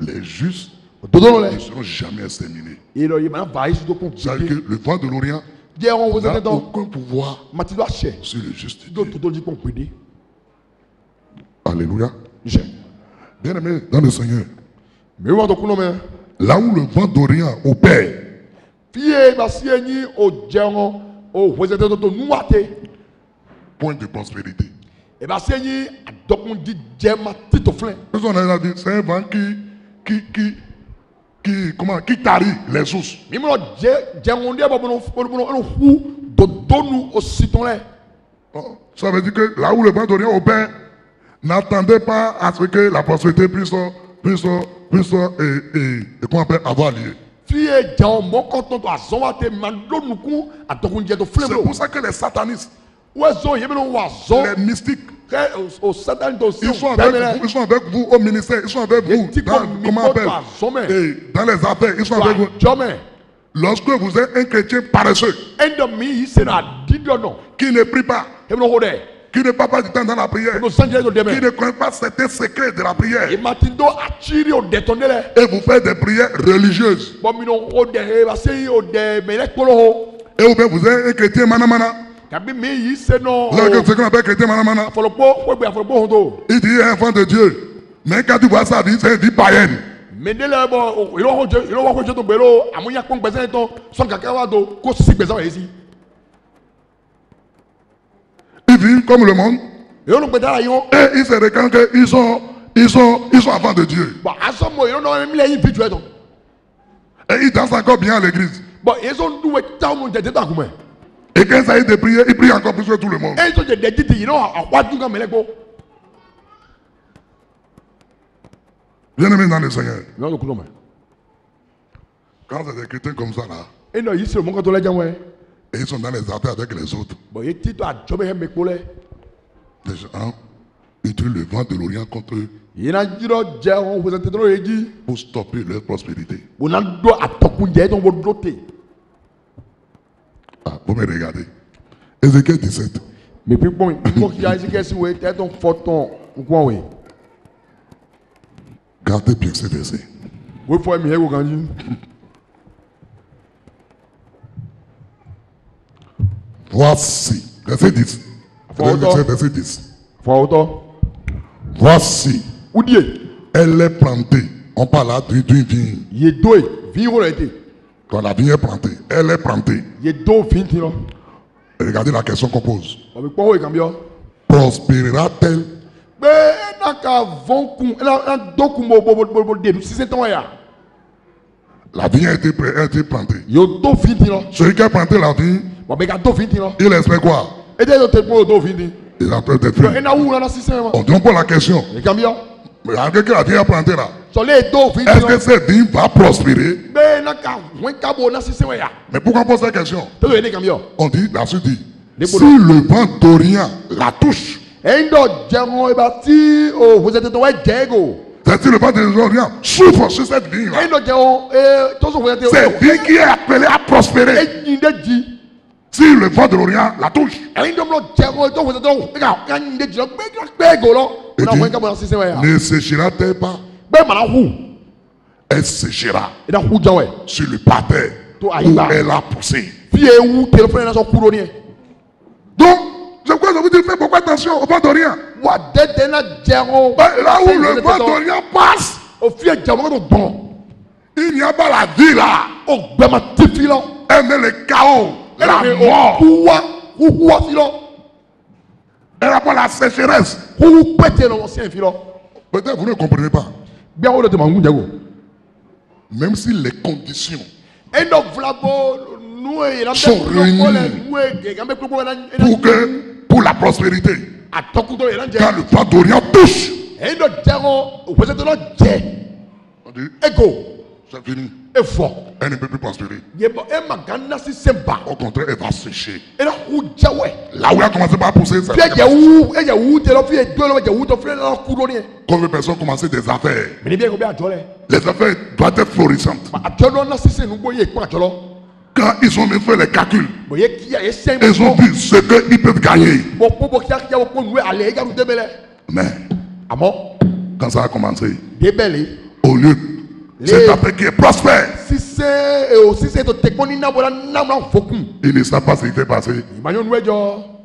les justes dodolo le ne seront jamais exterminés. ero yima va isu do pon C'est-à-dire que le vent de l'Orient jeho wo n'a sete to aucun pouvoir mati do ache sur le juste. do to di pon pede Alléluia. je Bien aimé dans le Seigneur, me wa to kuno me là où le vent d'Orient opère, fie ba si enyi o jeho o wo sete to nuate point de prospérité. e ba si enyi adokun di jema tito flen On a dit, c'est un vent qui tarit les sources. mímúlò jẹun díẹ̀ bọ̀ bọ̀nà hu dòdónu òsìtàn rẹ̀. Oh, ça veut dire que là où le vent d'Orient opère, n'attendez pas à ce que la prospérité puisse comment on appelle, avoir lieu. fiye jẹun mọ́kàntán tó àzọ́wọ́tẹ màlúùnùkún àtọkùnjẹ tó filẹ̀ C'est bọ̀. pour ça que les satanistes, wọ́n zọ yẹ́n mi wà zọ. les mystiques, kẹ́ o sátani tó sí ils sont bẹ́ẹ̀ avec vous, ils sont avec vous au ministère, ils sont avec vous dans, comment on appelle, dans les affaires, ils sont avec vous. jọmẹ. Lorsque vous êtes un chrétien paresseux, ẹnìdọ̀ mi yìí ṣe na dídọ̀ nọ. qui ne prie pas, ẹ̀mi náà hó dẹ̀. qui ne passe pas du temps dans la prière, ẹ̀mi sanjẹ́ tó qui dẹ́mẹ̀. ne connaît pas certains secrets de la prière, ìmàtí tó àtìrí o dẹ̀ tọ́ nílẹ̀. et vous faites des prières religieuses, bọ́mí náà o dẹ̀ ẹ̀ bá sẹ́yìn o dẹ̀ mẹ́lẹ́ kpọ́lọ́ o. et ou bien vous êtes un chrétien manamana, tàbí mi yìí ṣe nọ. vous avez ce qu'on appelle chrétien manamana, àfọlọ́pọ̀ wọ́n gbé àfọlọ́pọ̀ hàn tó. il dit enfant de Dieu, mais quand tu vois ça, c'est dit païenne. mendele bɔ ìlọ́wọ́ kó jẹ́ tó gbèrò àmúyàpọ̀ gbèsè tó sọ̀n kàkà wà tó kó sì gbèsè wà yìí sí. Ils vivent comme le monde, ìlọ́nu gbèsè àyè wọn. et ils se réclament qu'ils sont enfants de Dieu. bɔn asɔmɔ ìlọ́nu náà mílẹ̀ yìí fi jù ẹ tán. Et ils dansent encore bien à l'église. bɔn èyí sọ ń dúwẹ̀ táwọn mọ̀ jẹ̀jẹ̀ tó àkùmẹ̀. Et quand ça y est de prier, ils prient encore plus que tout le monde. èyí sọ jẹ̀jẹ̀ títì yìí náà àwájú kan mẹ́lẹ́ gbó. Bien-aimés dans le Seigneur, ìlọ́nu kúlọ̀ mẹ́. quand c'est des chrétiens comme ça là, èyí náà yìí sọ mọ́kàtó lẹ́jà wọn. et ils sont dans les affaires avec les autres, bɔn èyí títọ́ àjọbẹ̀ yẹn mẹ́kpó lẹ̀. les gens utilisent le vent de l'Orient contre eux yìí náà jírọ̀ jẹ́ wọn wọ́n tètè lọ́wọ́ yẹn jí. pour stopper leur prospérité. wọ́n náà dọ́ àtọkùnjẹ́ tó wọ́n dọ́ tè. Ah, vous me regardez. Ézéchiel 17. mɛ pípọ́n ìmọ̀ kí ayé kẹ́sì wẹ̀ tẹ́tọ̀ fọ́tọ̀ nkúwọ̀n wẹ̀. Gardez bien ces versets. wọ́n fọ́ ẹ̀mí ẹ̀wọ̀ kan yín. Voici, verset 10. Faut Verset 10. fọ́tọ̀. Voici, Oudie, elle est plantée. On parle là d'une vigne. ye do ye, vin wolo ete. Quand la vigne est plantée, elle est plantée. Ye do vin ti lọ. Regardez la question qu'on pose. Ọ̀bí pọ́wọ́ ìkànnì Prospérera-t-elle? pé ẹ̀nà ka vọ́n kun ẹ̀nà dọ́kun bò dèlú sísè tán yà. La vigne a été plantée. Yóò do vin ti lọ. Celui qui a planté la vigne, Ọ̀bí ka do vin ti lọ. il espère quoi? Ẹ̀dẹ́ yóò tẹ̀ pé o do vin ti. Il a peut être fruit. Ẹ̀nà wúwo ẹ̀nà sísè wọn. On demande pas la question. Ìkànnì yọ. Mais avec la vigne a planté là, Sọlẹ̀ do vin ti est-ce que lọ. cette vigne va prospérer? Pé ẹ̀nà ka wọ́n ká bò ẹ̀nà sísè wọn yà. Mais pourquoi on pose cette question? Tẹ́lẹ̀ yẹn ní ìkànnì yọ. On dit, la suite dit, Les si boulots. le vent d'Orient la touche, Ẹ̀yin dọ̀ jẹun ìbá tí o wọ́n ṣe tètè wọ́n jẹ́ go. c'est-à-dire le vent d'Orient souffre sur cette vigne là. Ẹ̀yin dọ̀ jẹun tó sọ wọ́n ṣe Cette vigne qui est appelée à prospérer. ẹ̀yin dẹ̀ jí. Si le vent de l'Orient la touche, ẹ̀yin dọ̀ mọ̀ jẹun tó wọ́n ṣe tó ká ẹ̀yin dẹ̀ jí lọ gbé go lọ. et Wọ́n náà wọ́n ká bọ̀ náà sísè wọ́n yà. ne séchera-t-elle pas? Bẹ́ẹ̀ màá hu. Elle séchera Ẹ̀dá hu jẹun ẹ̀. sur le parterre To où ayiba. elle a poussé. Fi ewu téléphone náà sọ kúrò ní ẹ̀. Donc, c'est pourquoi je vous dis, faites beaucoup attention au vent d'Orient. Wà dẹ́dẹ́ náà jẹun. Là où le vent d'Orient passe, O fi ẹ̀jẹ̀ ọmọ tó gbọ̀n. il n'y a pas la vie là. O gbẹ̀mà ti fi lọ. Elle met le chaos, la Ẹ̀rọ mort. huhu wa fi lọ. Elle n'a pas la sécheresse. Huhu pẹ̀tẹ̀ lọ wọ́n sí ẹ̀ fi lọ. Peut-être vous ne comprenez pas. Bí àwọn olùdó máa ń gún jẹ́gò. Même si les conditions Ẹ̀yin dọ̀ filabó nu ẹ̀ yẹn Sont réunis. nu ẹ̀ gẹ̀gẹ́ bẹ́ẹ̀ gbogbo pour la prospérité, àtọkùtọ̀ yẹn jẹ. quand le vent d'Orient touche, Ẹ̀yin dọ̀ jẹun òpèsè tó lọ jẹ. on dit, Ego C'est fini. Et fort. Elle ne peut plus prospérer. Au contraire, elle va sécher. Et là où elle a commencé par pousser, ça. Combien de personnes commencent des affaires? Les affaires doivent être florissantes. Quand ils ont même fait les calculs, ils ont vu ce qu'ils peuvent gagner. Mais quand ça a commencé, au lieu c'est après qui est prospère, ils ne savent pas ce qui s'est passé.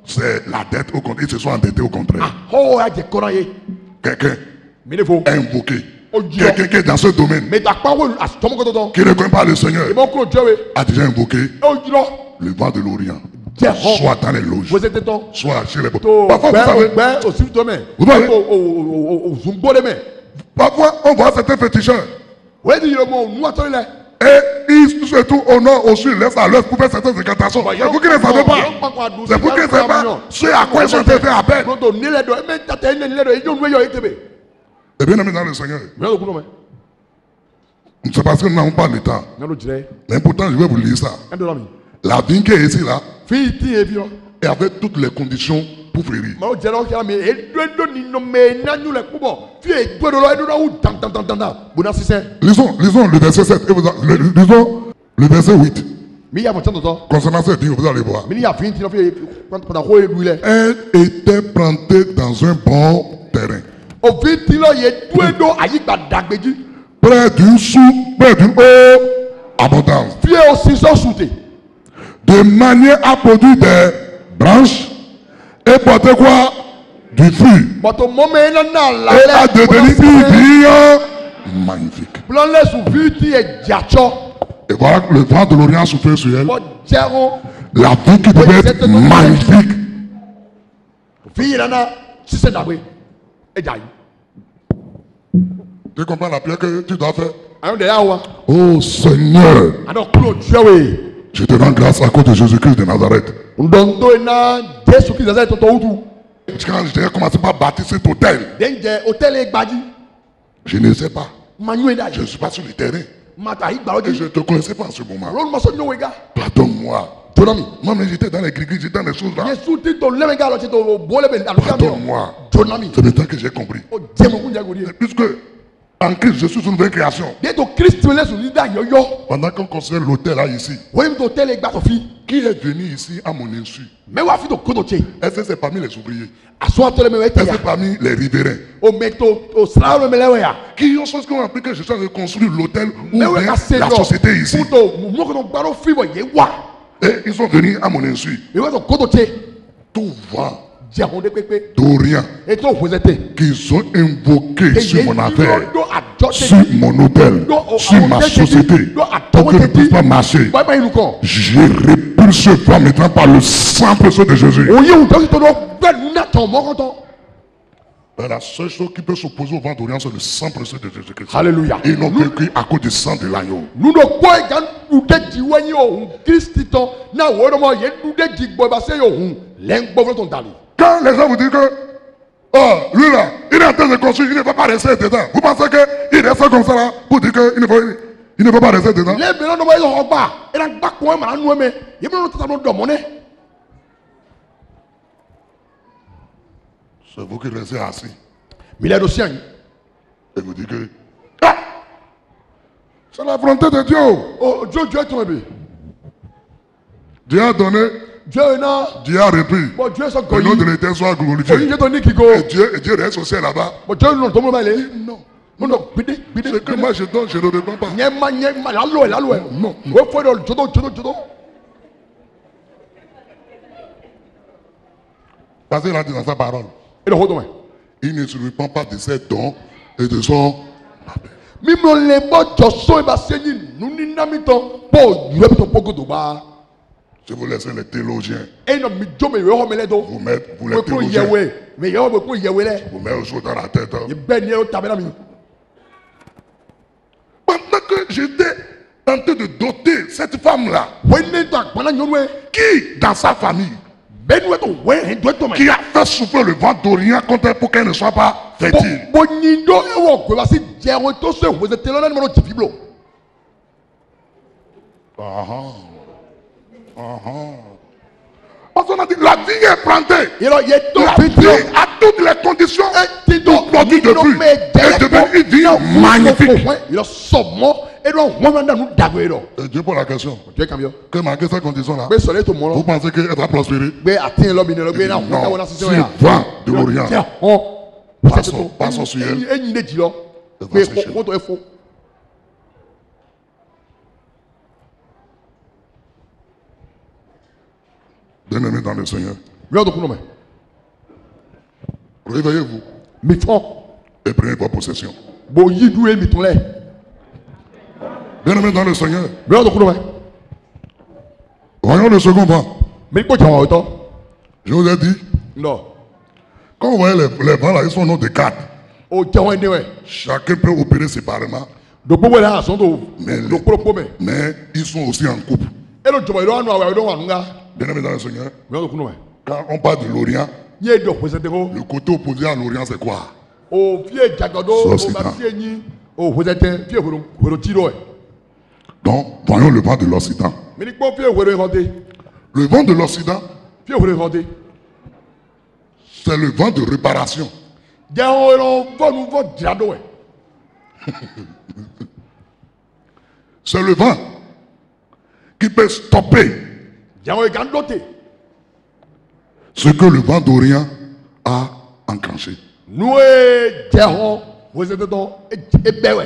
C'est la dette au contraire. Ils se sont endettés au contraire. Quelqu'un a invoqué. Quelqu'un qui est dans ce domaine, qui ne connaît pas le Seigneur, a déjà invoqué le vent de l'Orient. Soit dans les loges, soit chez les beaux. Parfois, parfois, on voit certains féticheurs. Et ils se trouvent au nord, au sud, l'est à l'ouest pour faire certaines incantations. C'est pour qu'ils ne savent pas. C'est pour qu'ils ne savent pas ce à quoi ils ont été fait appel. Et bien aimé dans le Seigneur. C'est parce que nous n'avons pas le temps. Mais pourtant, je vais vous lire ça. La vigne qui est ici là, et avec toutes les conditions pour fleurir. Lisons le verset 7. Lisons le verset 8. Concernant cette vigne, vous allez voir. Elle était plantée dans un bon terrain. Près d'une eau abondance. De manière à produire des branches et porter quoi? Du fruit. Et à devenir une magnifique. Et voilà le vent de l'Orient soufflait sur elle. La vie qui devait être magnifique. Tu comprends la prière que tu dois faire? Oh Seigneur, je te rends grâce à cause de Jésus-Christ de Nazareth. Quand j'ai commencé par bâtir cet hôtel, je ne sais pas. Je ne suis pas sur le terrain. Et je ne te connaissais pas en ce moment. Pardonne-moi. Moi-même j'étais dans les gris, j'étais dans les choses là. Pardonne-moi. C'est le temps que j'ai compris. Puisque en Christ, je suis une nouvelle création. Pendant qu'on considère l'hôtel là ici, qui est venu ici à mon insu? Est-ce que c'est parmi les ouvriers? Est-ce que c'est parmi les riverains? Qui ont appris que je suis en train de construire l'hôtel ou bien la société ici? Et ils sont venus à mon insu. Tout va d'Orient qu'ils ont invoqué sur mon affaire, sur mon hôtel, sur ma société, pour que je ne puisse pas marcher. J'ai répulsé ce vent maintenant par le sang précieux de Jésus. La seule chose qui peut s'opposer au vent d'Orient, c'est le sang précieux de Jésus-Christ. Alléluia. Ils n'ont vaincu à cause du sang de l'agneau. Quand les gens vous disent que oh, lui là, il est en train de construire, il ne va pas rester dedans. Vous pensez qu'il reste comme ça là pour dire qu'il ne va pas rester dedans? C'est vous qui restez assis. Et vous dites que ah, c'est la volonté de Dieu. Oh, Dieu, Dieu a donné. Dieu a repris. Le nom de l'Éternel soit glorifié. Et Dieu reste au ciel là-bas. Non. Ce que moi je donne, je ne le donne pas. Non. Parce qu'il a dit dans sa parole, il ne se repent pas de ses dons et de son appel. Je vous laisse les théologiens. Vous les théologiens. Vous mettez aux choses dans la tête. Pendant que j'étais tenté de doter cette femme-là, qui dans sa famille, qui a fait souffler le vent d'Orient contre elle pour qu'elle ne soit pas fertile. Parce qu'on a dit la vie est plantée. yɛrɛ yɛ to La fi vie tɔ a toutes les conditions ti pour produire de fruits et devenir une vie magnifique. yɛrɛ sɔmɔ eɖɔ hɔn na nu dago yi rɔ. Et Dieu pose la question. tu es camion. Que malgré ces conditions-là, gbé sɔlɛ to mɔ vous lɔ. pensez qu'elle va prospérer? gbé ati lɔ bi ne lɔ gbé na Non, hɔn na si sisan ya. vent de l'Orient, tɛ hɔn. Passons sur elle. Enyi de dzi lɔ. gbé kɔtɔ efo. bien-aimés dans le Seigneur, yɔrɔ do kunu mɛ. réveillez-vous mi fɔ. et prenez vos possessions. bo yi du ye mi tun lɛ. Bien-aimés dans le Seigneur, yɔrɔ do kunu mɛ. voyons le second vent. mi kpɔ jama o tɔ. Je vous ai dit, nɔ quand vous voyez les vents là, ils sont au nom de quatre. o jɛn wɛn de wɛ. Chacun peut opérer séparément, dogbo wɛrɛ a sɔn to Mais- do kpolokpo mɛ. mais ils sont aussi en couple. e do jɔbɔ yi do anu awɛ do anu ka. Bien-aimés dans le Seigneur, yɔrɔ do kunu mɛ. quand on parle de l'Orient, n ye dɔ pese te ko. le côté opposé à l'Orient, c'est quoi? o fie jagɔdo o Sɔsitan. ba fie nyi o pese tɛ fie wɛrɛ ti do yɛ. Donc, voyons le vent de l'Occident. mi ni kpɔ fie wɛrɛ yɔrɔ te. Le vent de l'Occident, fie wɛrɛ yɔrɔ te. c'est le vent de réparation. jɛn yɔrɔ fɔnu fɔ dira do yɛ. C'est le vent qui peut stopper jɛn yɔrɔ kan do te. ce que le vent d'Orient a enclenché. nu ye jɛn hɔn pese te tɔ e bɛ wɛ.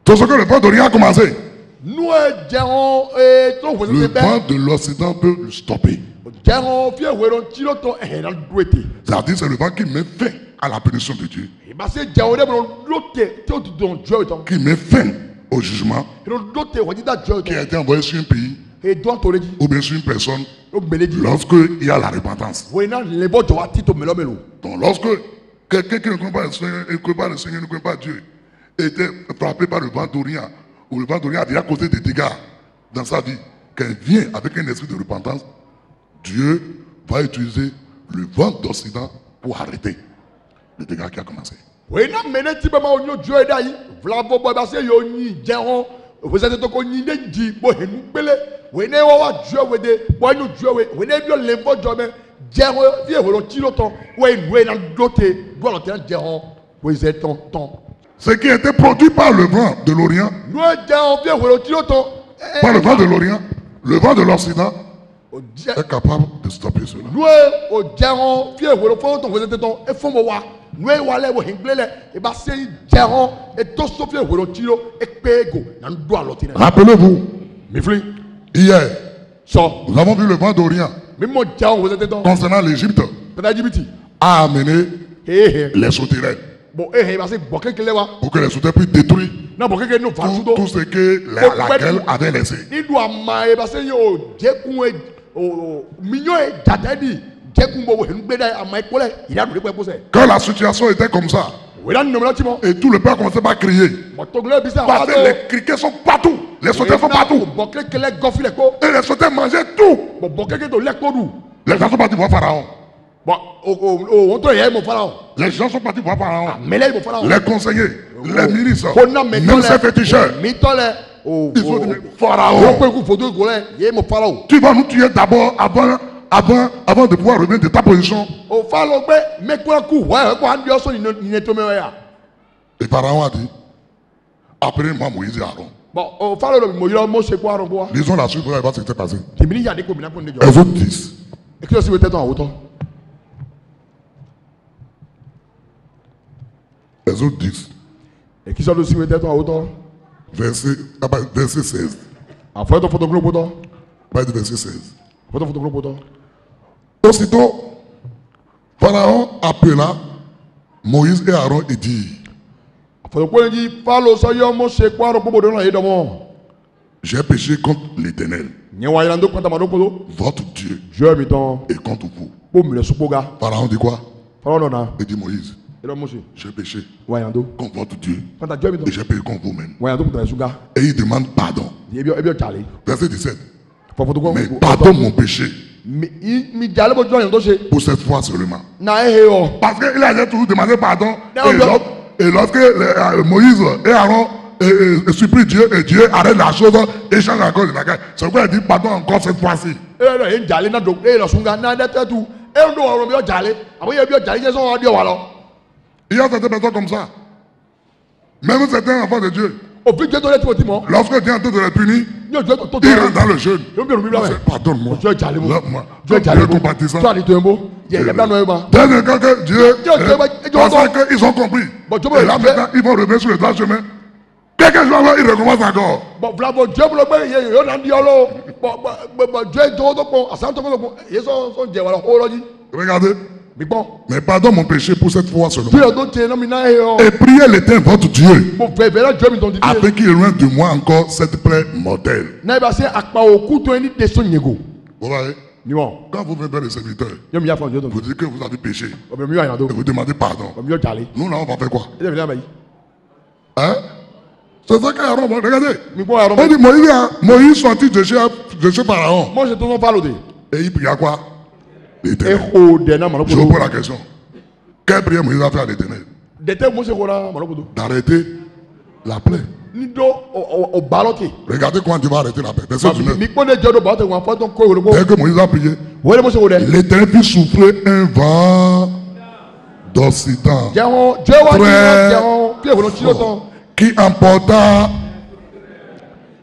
Tout ce que le vent d'Orient a commencé, nu ye jɛn hɔn to pese le te vent bɛ. de l'Occident peut le stopper. jɛn hɔn fie wɛrɛ ti do tɔ na do te. C'est-à-dire c'est le vent qui met fin à la punition de Dieu, ìbá se jẹun ọdẹ bọ̀rọ̀ lóte tí o ti dùn jọ ìtàn. qui met fin au jugement ìrò lóte wọ́n ti dá jọ qui a ìtàn. été envoyé sur un pays ètò àtòrè jí ou bien sur une personne ó gbélé jí. lorsqu'il y a la repentance. wọ́n iná lébọ̀ jọ wá títò mélòmélò. Donc lorsque quelqu'un qui ne connaît pas le Seigneur, ne connaît pas le Seigneur, ne connaît pas Dieu, était frappé par le vent d'Orient, ou le vent d'Orient a déjà causé des dégâts dans sa vie, qu'elle vient avec un esprit de repentance, Dieu va utiliser le vent d'Occident pour arrêter le dégât qui a commencé. wọ́n iná mẹ́lẹ́ tí bẹ́ẹ̀ máa ń yọ jọ ẹ̀dá yìí fúlàbọ̀ bọ̀ ìbá se yóò yin jẹun òfòsẹ́ tó kọ́ yin dé jì bó hẹ̀nu gbélé wọ́n iná wọ́n wá jọ wẹ́dẹ́ wọ́n inú jọ wẹ́ wọ́n iná bí ọ̀lẹ́ fọ́ jọ mẹ́ jẹun fi èwòrán tí ló tán wọ́n inú ẹ̀ náà lóte dúọ̀lọ́ tẹ́ jẹun wọ́n ìṣe tán tán. Ce qui a été produit par le vent de l'Orient, nu ẹ̀ jẹun fi èwòrán tí ló tán. par le vent de l'Orient, le vent de l'Occident o jẹ est capable de stopper cela. nue o jẹun fi èwòrán fọwọ́ tó fẹsẹ̀ tẹ̀tọ̀ e fún mọ wa nue wa lẹ wo hìngbẹ́ lẹ e bá se jẹun e tó so fi èwòrán tí lo e pé ego na n do àlọ́ tí nẹ. Rappelez-vous, mi fili hier, sọ nous avons vu le vent d'Orient mi mọ jẹun fẹsẹ̀ tẹ̀tọ̀ concernant l'Égypte tẹ̀tẹ̀ jìbìtì a amené ehe les sauterelles bɔn ehe bá se bɔ kékeré wa pour que les sauterelles puissent détruire n'a bɔ kékeré n'o fa tout, sudo tout ce que la grêle avait laissé. ni do a ma e bá se ye o jẹkun e o miɲɔ ye jata di jẹkun bɔ wo hìngbẹ́ dɛ a ma e kpɔlɛ yìí do de kpɛ kosɛ Quand la situation était comme ça, wòye ni nɔmɔlɔ ti mɔ et tout le peuple commençait par crier, bɔn tɔgulɛ bi se a parce que les criquets sont partout, les sauterelles sont partout, bɔn kékeré gɔfi lɛ ko. et les sauterelles mangeaient tout. bɔn kékeré tó lɛ kódu Les gens sont partis voir Pharaon. bɔn o tó yɛ mɔ fana o Les gens sont partis voir Pharaon. mɛlɛ mɔ fana o Les conseillers, les ministres, ko na mɛ même ces féticheurs, mi tɔ lɛ o ils ont dit, mais o Pharaon, ko eku foto ko lɛ yɛ mɔ fana o tu vas nous tuer d'abord avant de pouvoir revenir de ta position. o fa lɔ gbɛ mɛkura ku wɛ ko an diɔ so ɲinɛ to mɛ ya Et Pharaon a dit, appelez-moi Moïse et Aaron. bɔn o fa lɔ mɔ yɔrɔ mɔ se ko arɔ ko wa Lisons la suite, vous allez voir ce qui s'est passé. tɛmɛni yadi ko mina ko ne jɔ Exode 10. ekele si bɛ tɛ tɔn a wotɔ Exode 10, ekisɛ do si bɛ tɛ tɔn a wotɔ verset 16. a fɔ tɔ foto kulo potɔ Pas de verset 16. foto kulo potɔ Aussitôt, Pharaon appela Moïse et Aaron et dit, foto ko ne dzi fa lɔ sɔ yɔ mɔ se ko arɔ kpɔbɔ do na ye dɔmɔ j'ai péché contre l'Éternel, nye wa yɛlɛ do kpɛntɛ do poto votre Dieu, jɔ mi tɔn. et contre vous. kó minɛ sukpoga Pharaon dit quoi? fɔlɔ nɔna Il dit Moïse, ɛdɔ musu j'ai péché wayanto contre votre Dieu, kɔnta jɔ mi et tɔ j'ai péché contre vous-même. wayanto kuta suga Et il demande pardon. ebi ɔtsale Verset 17. fɔfɔtɔ Mais kɔ pardonne mon péché mi jale bɔ jɔn yɛn tó se pour cette fois seulement. na ehe yɔ Parce qu'il a toujours demandé pardon. Non, Et, non. lorsque Moïse et Aaron et supplie Dieu, et Dieu arrête la chose et change encore de la guerre. C'est pourquoi il dit pardon encore cette fois-ci. Il y a certaines personnes comme ça. Même certains enfants de Dieu. Lorsque Dieu est en train de les punir, il rentre dans le jeûne. Pardonne-moi. Dieu est compatissant. Dernier quand Dieu pensant qu'ils ont compris. Et là maintenant, ils vont revenir sur le droit chemin. Quelques jours avant, ils recommencent encore. Regardez. Mais pardon mon péché pour cette fois seulement. Et priez l'Éternel votre Dieu afin qu'il éloigne de moi encore cette plaie mortelle. Vous voyez? Quand vous venez vers le serviteur, vous dites que vous avez péché et vous demandez pardon. Nous là on va faire quoi? Hein? C'est ça qu'Aaron, regardez. On dit Moïse sortit de chez Pharaon. Et il pria quoi? L'Éternel. Je vous pose la question. Quelle prière Moïse a fait à l'Éternel? D'arrêter la plaie. Regardez comment Dieu va arrêter la plaie. Dès que Moïse a prié, l'Éternel fit souffler un vent d'Occident très fort qui emporta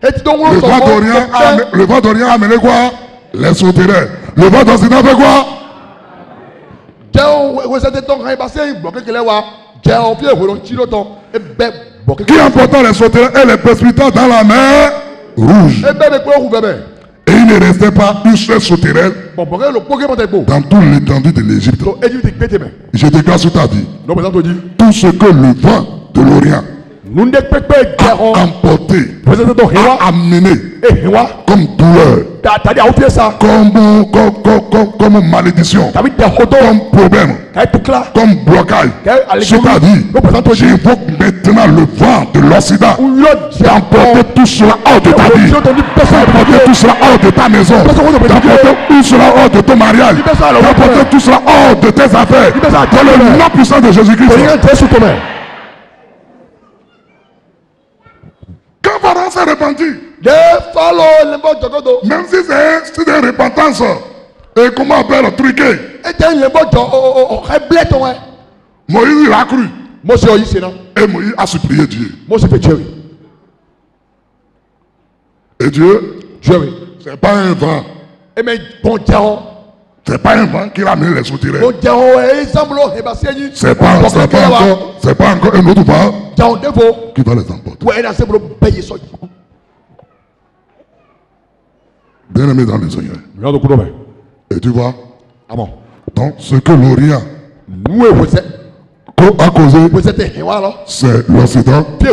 le vent d'Orient a amené quoi? Les sauterelles. Le vent d'Occident fait quoi? Qui emporta les sauterelles et les précipita dans la mer Rouge. Et il ne restait pas une seule sauterelle dans toute l'étendue de l'Égypte. Je déclare sur ta vie tout ce que le vent de l'Orient a emporté, a amené comme douleur, comme malédiction, comme problème, comme blocage sur ta vie. J'invoque maintenant le vent de l'Occident d'emporter tout cela hors de ta vie, d'emporter tout cela hors de ta maison, d'emporter tout cela hors de ton mariage, d'emporter tout cela hors de tes affaires, dans le nom puissant de Jésus-Christ. Quand Pharaon s'est repenti, même si c'est une repentance, et comment on peut le truquer, Moïse il a cru. Et Moïse a supplié Dieu. Et Dieu, c'est pas un vent. C'est pas un vent qui a amené les sauterelles. C'est pas encore un autre vent qui va les emporter. Bien aimé dans le Seigneur. Et tu vois, donc ce que l'Orient a causé, c'est l'Occident qui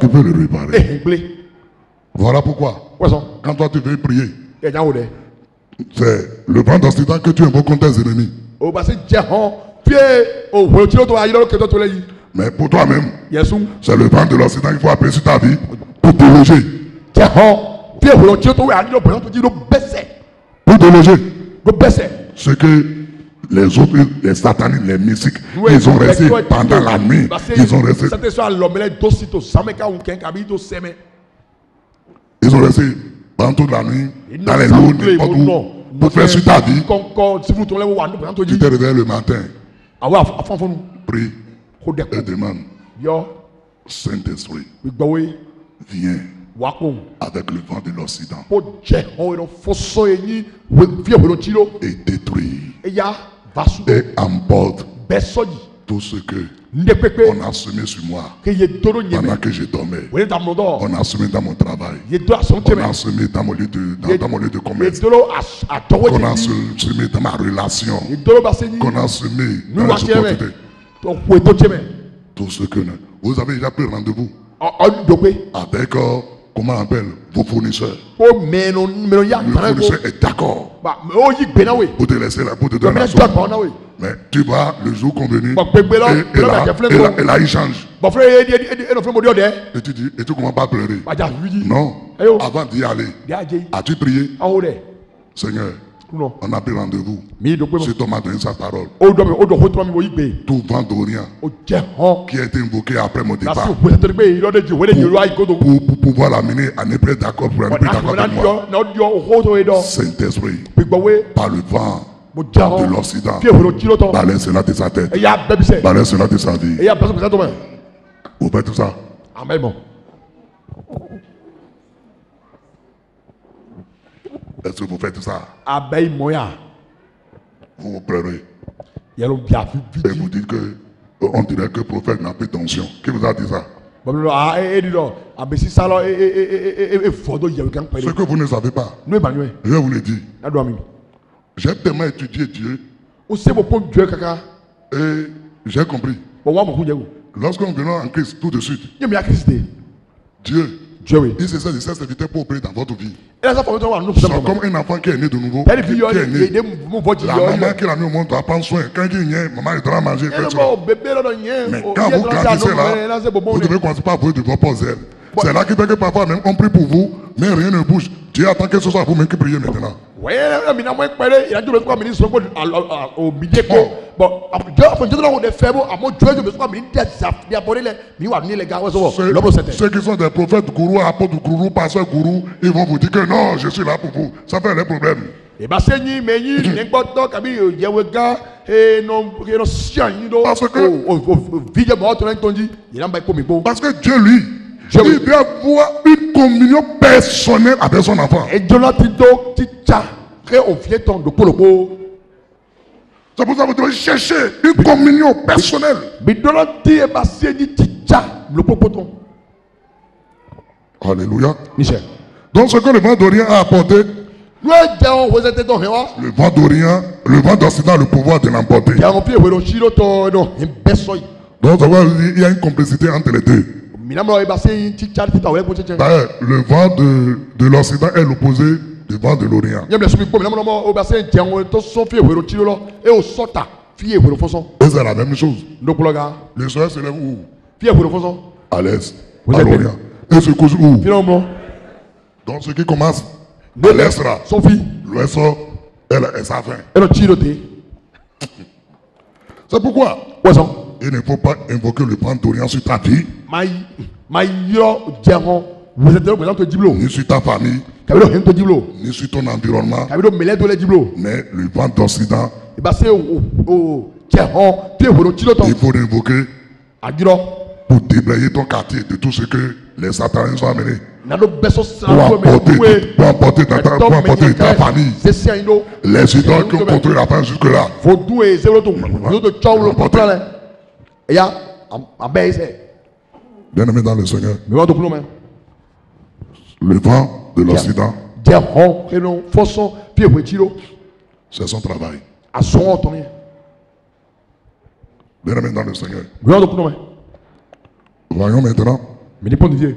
peut le réparer. Voilà pourquoi, quand toi tu veux prier, c'est le vent d'Occident que tu invoques contre tes ennemis. Mais pour toi-même, c'est le vent de l'Occident qu'il faut appeler sur ta vie pour te loger. Pour te loger. Ce que les autres, les sataniques, les mystiques, ils ont resté pendant la nuit. Ils ont resté pendant toute la nuit dans les loups, n'importe où, pour faire sur ta vie. Tu te réveilles le matin. Prie et demande. Saint-Esprit, viens avec le vent de l'Occident et détruis et emporte tout ce que on a semé sur moi pendant que je dormais. On a semé dans mon travail. On a semé dans mon lieu de commerce. On a semé dans ma relation. On a semé dans la opportunités. Tout ce que vous avez déjà pris rendez-vous avec comment on appelle vos fournisseurs. Le fournisseur est d'accord pour te laisser là, pour te donner la somme. Mais tu vas le jour convenu et là il change. Et tu dis, et tu commences pas à pleurer. Non, avant d'y aller, as-tu prié? Seigneur, non. On a pris rendez-vous. Mi do pe mo. Si Tom a donné sa parole. O do ho to mi wo igbe. Tout vent d'Orient O je han. qui a été invoqué après mon La départ si o pe pe iro de je we de yo ai ko do. pour pouvoir l'amener à ne plus être d'accord pour ne plus être d'accord avec moi. Na dio ho to e do. Saint-Esprit, Pigbowe par le vent mo je han. de l'Occident, Fi ehoro chiro to. balai cela de sa tête, E ya bebi se. balai cela de sa vie. E ya beso pe to me. Vous faites tout ça. Amen bon. Est-ce que vous faites tout ça? Abe moya. Vous vous pleurez Yelo bia fi et vous dites que on dirait que le prophète n'a plus tension. Qui vous a dit ça? Boblo di do. Abesi salo fodo yewe kan Ce pere. que vous ne savez pas, No e banyo e. je vous le dis. Na do ami. J'ai tellement étudié Dieu O se bo pon Dieu kaka. et j'ai compris. Bo wa mo hu jewu. Lorsqu'on vient en Christ, tout de suite, Yemi ya Christ de. Dieu, Dieu we. il se sert de cette serviteur pour opérer dans votre vie. Et là ça faut wa no C'est putain. comme un enfant qui est né de nouveau. Père Qui fi yo est né. de mo bo La maman qui l'a mis au monde doit prendre soin. Quand il vient, maman il doit manger. Et bon bébé là rien. Mais quand vous grandissez là, vous devez commencer par vous de vos propres ailes. C'est là qui fait que parfois même on prie pour vous, mais rien ne bouge. Dieu attend que ce soit vous-même qui priez maintenant. Ouais, mi na mo pere ira jo be ko mi ni so ko o mi je ko. Bon, Dieu faut Dieu là on est faible, à mon Dieu je me suis mi dia dia boré le mi wa ni les gars so. Ceux qui sont des prophètes gourous, apôtres gourous, pasteurs gourous, ils vont vous dire que non, je suis là pour vous. Ça fait les problèmes. E ba se ni me ni ngboto kabi yewe ga e no sian yin do. Parce que o vije mo to ntonji, ira ba ko mi bo. Parce que Dieu, lui, il doit avoir une communion personnelle avec son enfant. Et Jonathan do ticha que on vient ton do polopo. C'est pour ça que vous devez chercher une communion personnelle. Mais Jonathan e ba se ni ticha le popoton. Alléluia. Michel. Donc ce que le vent d'Orient a apporté, Nous avons vous êtes dans hewa. le vent d'Orient, le vent d'Occident a le pouvoir de l'emporter. Ya on pie we chiro to no besoy. Donc ça veut dire qu'il y a une complicité entre les deux. Minamo e ba se ni ticha tita we ko cheche. D'ailleurs, le vent de l'Occident est l'opposé du vent de l'Orient. Yem le sumi po minamo o ba se ntian to so fie we chiro lo e o sota fie we foson. Et c'est la même chose. Ndokologa Le soleil se lève où? fie we foson. À l'est, Vous à êtes l'Orient. Et se couche où? Finalement Donc ce qui commence à l'est là, son fille l'ouest et sa fin. e no chiro te. C'est pourquoi Poisson. il ne faut pas invoquer le vent d'Orient sur ta vie, My yo jero vous êtes là to diblo. ni sur ta famille, Kabilo hen to diblo. ni sur ton environnement, Kabilo mele to le diblo. mais le vent d'Occident, E ba se o jero fie we chiro to. il faut l'invoquer Adiro. pour déblayer ton quartier de tout ce que les satanins ont amené. Nano beso sa Pour emporter ta famille. C'est ça ino. Les idoles qui ont contrôlé la fin jusque-là. Faut douer zéro to. Yo to chaw le plan. E ya abe se. Bien-aimés dans le Seigneur, Me wa to pulo men. le vent de l'Occident, Jero e no foson fie we chiro. c'est son travail. Ason to ni. Bien-aimés dans le Seigneur, Me wa to pulo men. voyons maintenant Me ni pon Dieu.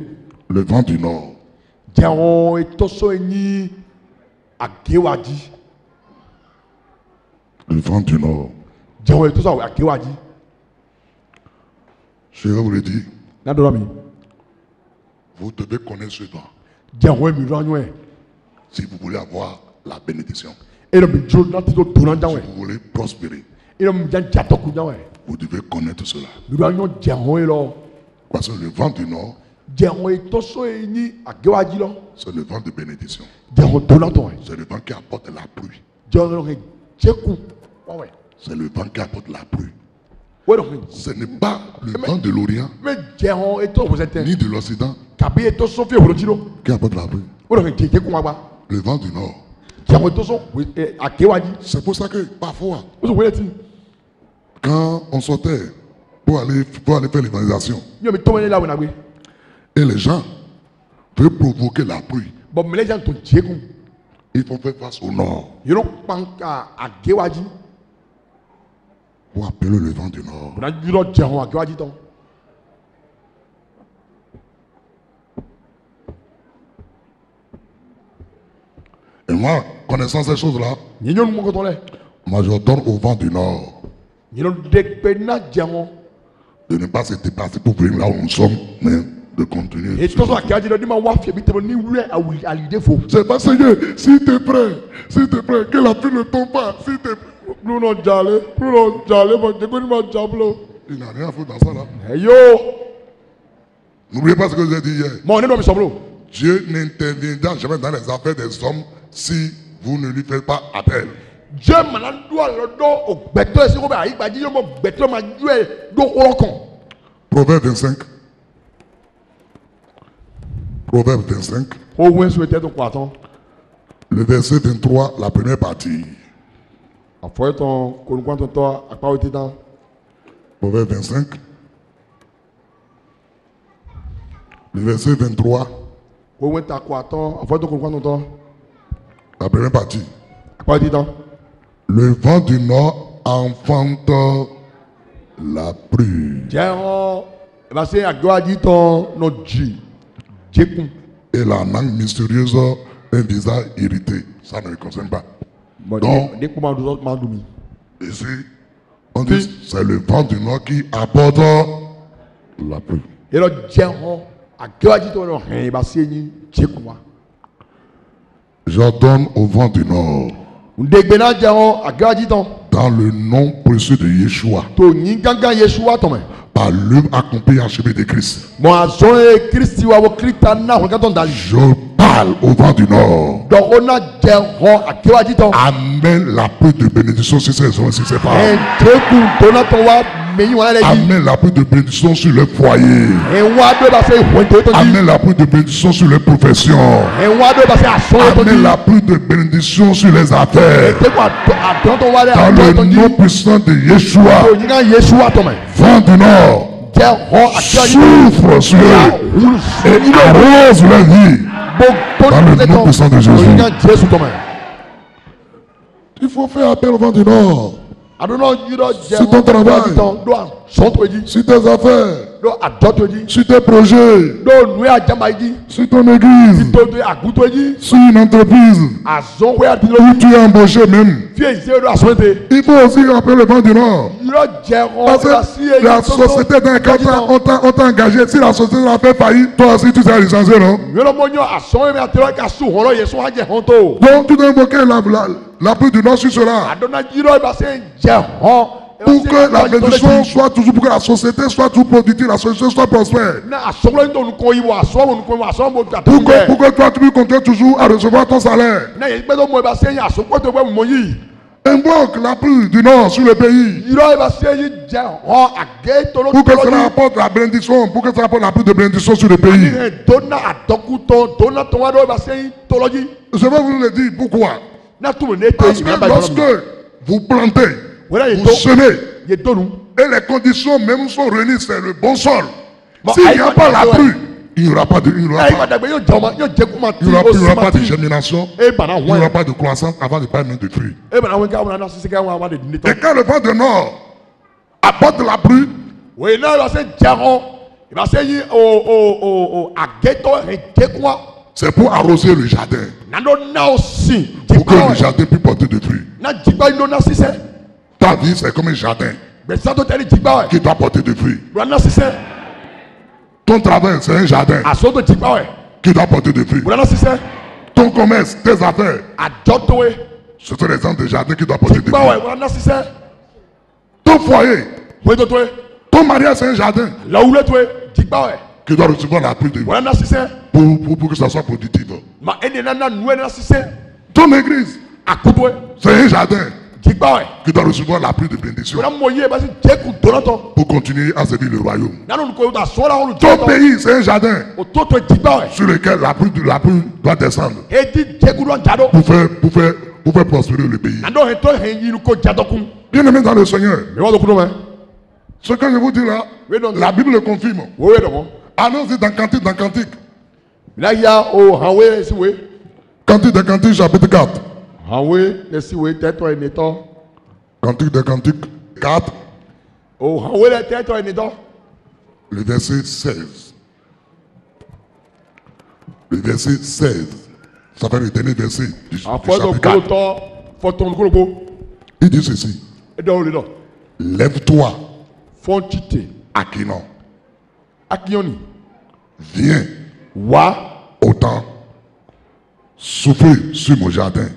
le vent du Nord. Jero e to so ni agewaji. Le vent du Nord. Jero e to so agewaji. Je vais vous le dire, Na do mi. vous devez connaître ce vent Jero e mi ranyo e. si vous voulez avoir la bénédiction. E no mi jro na ti to to na Si jawe. vous voulez prospérer, E no mi jan jato ku jawe. vous devez connaître cela. Mi ranyo jero e lo. Parce que le vent du Nord, Jero e to so ni agewaji lo. c'est le vent de bénédiction. Jero to na to e. C'est le vent qui apporte la pluie. Jero e jeku. Wa we. C'est le vent qui apporte la pluie. We no me. Ce n'est pas le vent de l'Orient Me jero e to vous êtes. ni de l'Occident Kabi e to so fie we chiro. qui apporte la pluie. We no me jeku wa ba. Le vent du Nord. Jero e to so agewaji. C'est pour ça que parfois, O so we ti. quand on sortait pour aller faire l'évangélisation, Yo mi to me la we na gbe. et les gens veulent provoquer la pluie, Bon me le jan to jeku. ils font faire face au Nord You know panka agewaji. pour appeler le vent du Nord. Na juro jero agewaji to. Et moi, connaissant ces choses-là, Ni nyon mo ko to le. moi je donne au vent du Nord Ni no de pe na jero. de ne pas se déplacer pour venir là où nous sommes, mais de continuer. Et tout ça qui a dit de ma wife et bite ni wule à l'idée faux. C'est pas Seigneur, s'il te plaît, que la pluie ne tombe pas, s'il te plaît. Nous non jale, bon, de quoi ma jablo. Il n'a rien à foutre dans ça là. Hey yo, N'oubliez pas ce que je vous ai dit hier. mon on est dans mes sablo. Dieu n'interviendra jamais dans les affaires des hommes si vous ne lui faites pas appel. Dieu maintenant doit le dos au bêteur si on va y dire mon bêteur m'a dit do olokon. Proverbe 25. Proverbe 25. Au moins souhaiter ton croissant. Le verset 23, la première partie. A foi ton qu'on ton toi à pas dans. Proverbe 25. Le verset 23, Au moins ta croissant, a foi ton qu'on ton toi la première partie. à pas dans. Le vent du nord enfante la pluie. Tiens, va c'est à gloire dit ton notre Dieu. Dieu Et la langue mystérieuse, un visage irrité. Ça ne le concerne pas. donc dès qu'on m'a donné. Ici, on dit c'est le vent du nord qui apporte la pluie. Et là tiens, à gloire dit ton nom, va c'est ni Dieu quoi. J'ordonne au vent du nord, On dégbena tiens, à gloire dit ton. dans le nom précieux de Yeshua, To ni ganga Yeshua ton. par l'œuvre accomplie et achevée de Christ. Moi zoe Christi wa Christa na regarde ton dali. Je parle au vent du nord. Donc on a tiens, à gloire dit ton. Amène la pluie de bénédiction sur ces hommes et sur ces femmes. Un truc où ton ton wa meilleur on a dit. Amène la pluie de bénédiction sur le foyer. Et wa de va c'est honteux ton dit. Amène la pluie de bénédiction sur les professions. Et wa de va c'est à son ton dit. Amène la pluie de bénédiction sur les affaires. Et quoi à ton wa Dans à le ton dit. nom puissant de Yeshua, To ni ganga Yeshua ton. vent du nord, Tiens, à gloire dit ton. souffre sur eux et arrose leur vie. Dans le nom puissant de Jésus. Il faut faire appel au vent du nord. C'est ton travail. Sur tes affaires, sur tes projets, sur ton église, sur une entreprise où tu es embauché même. Il faut aussi appeler le vent du nord. Parce que la société quand on t'a engagé, si la société a fait faillite, toi aussi tu seras licencié, non? Donc tu dois invoquer la pluie du nord sur cela. Pour que la bénédiction soit toujours, pour que la société soit toujours productive, la société soit prospère. Pour que toi tu puisses continuer toujours à recevoir ton salaire. Invoque la pluie du nord sur le pays. Pour que cela apporte la bénédiction, pour que cela apporte la pluie de bénédiction sur le pays. Je vais vous le dire pourquoi. Parce que lorsque vous plantez, vous semez, et les conditions même sont réunies, c'est le bon sol. S'il n'y a pas la pluie, il n'y aura pas de germination, il n'y aura pas de croissance avant de pas mettre de fruits. Et quand le vent du nord apporte la pluie, c'est pour arroser le jardin, pour que le jardin puisse porter de fruits. Ta vie, c'est comme un jardin qui doit porter des fruits. Ton travail, c'est un jardin qui doit porter des fruits. Ton commerce, tes affaires, ce sont des gens de jardin qui doivent porter des fruits. Ton foyer, ton mariage, c'est un jardin qui doit recevoir la pluie de pour que ça soit productif. Ton église, c'est un jardin qui doit recevoir la pluie de bénédiction pour continuer à servir le royaume. Ton pays, c'est un jardin sur lequel la pluie doit descendre pour faire prospérer le pays. Bien aimé dans le Seigneur, ce que je vous dis là, la Bible le confirme. Allons-y dans Cantique, Cantique des Cantiques, chapitre 4. Cantique des Cantiques 4. Le verset 16. Le verset 16. Ça fait le dernier verset du chapitre 4. Il dit ceci. Lève-toi, Akinon. viens, wa autant souffler sur mon jardin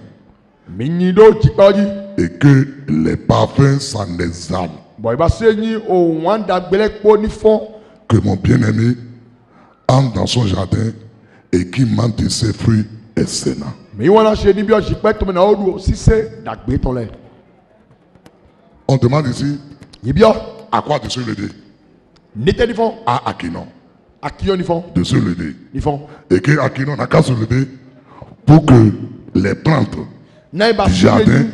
minyido jikpaji et que les parfums s'en exhalent. bon iba senyi o wanda gbele kpo ni fon Que mon bien-aimé entre dans son jardin et qu'il mange de ses fruits excellents. mi wana se ni bi o jikpe to me na odu sise dagbe ton le On demande ici yibio à quoi de se lever. nite ni fon À Akinon akiyo ni fon de se lever. ni fon Et que Akinon n'a qu'à se lever pour que les plantes, na iba Jardin.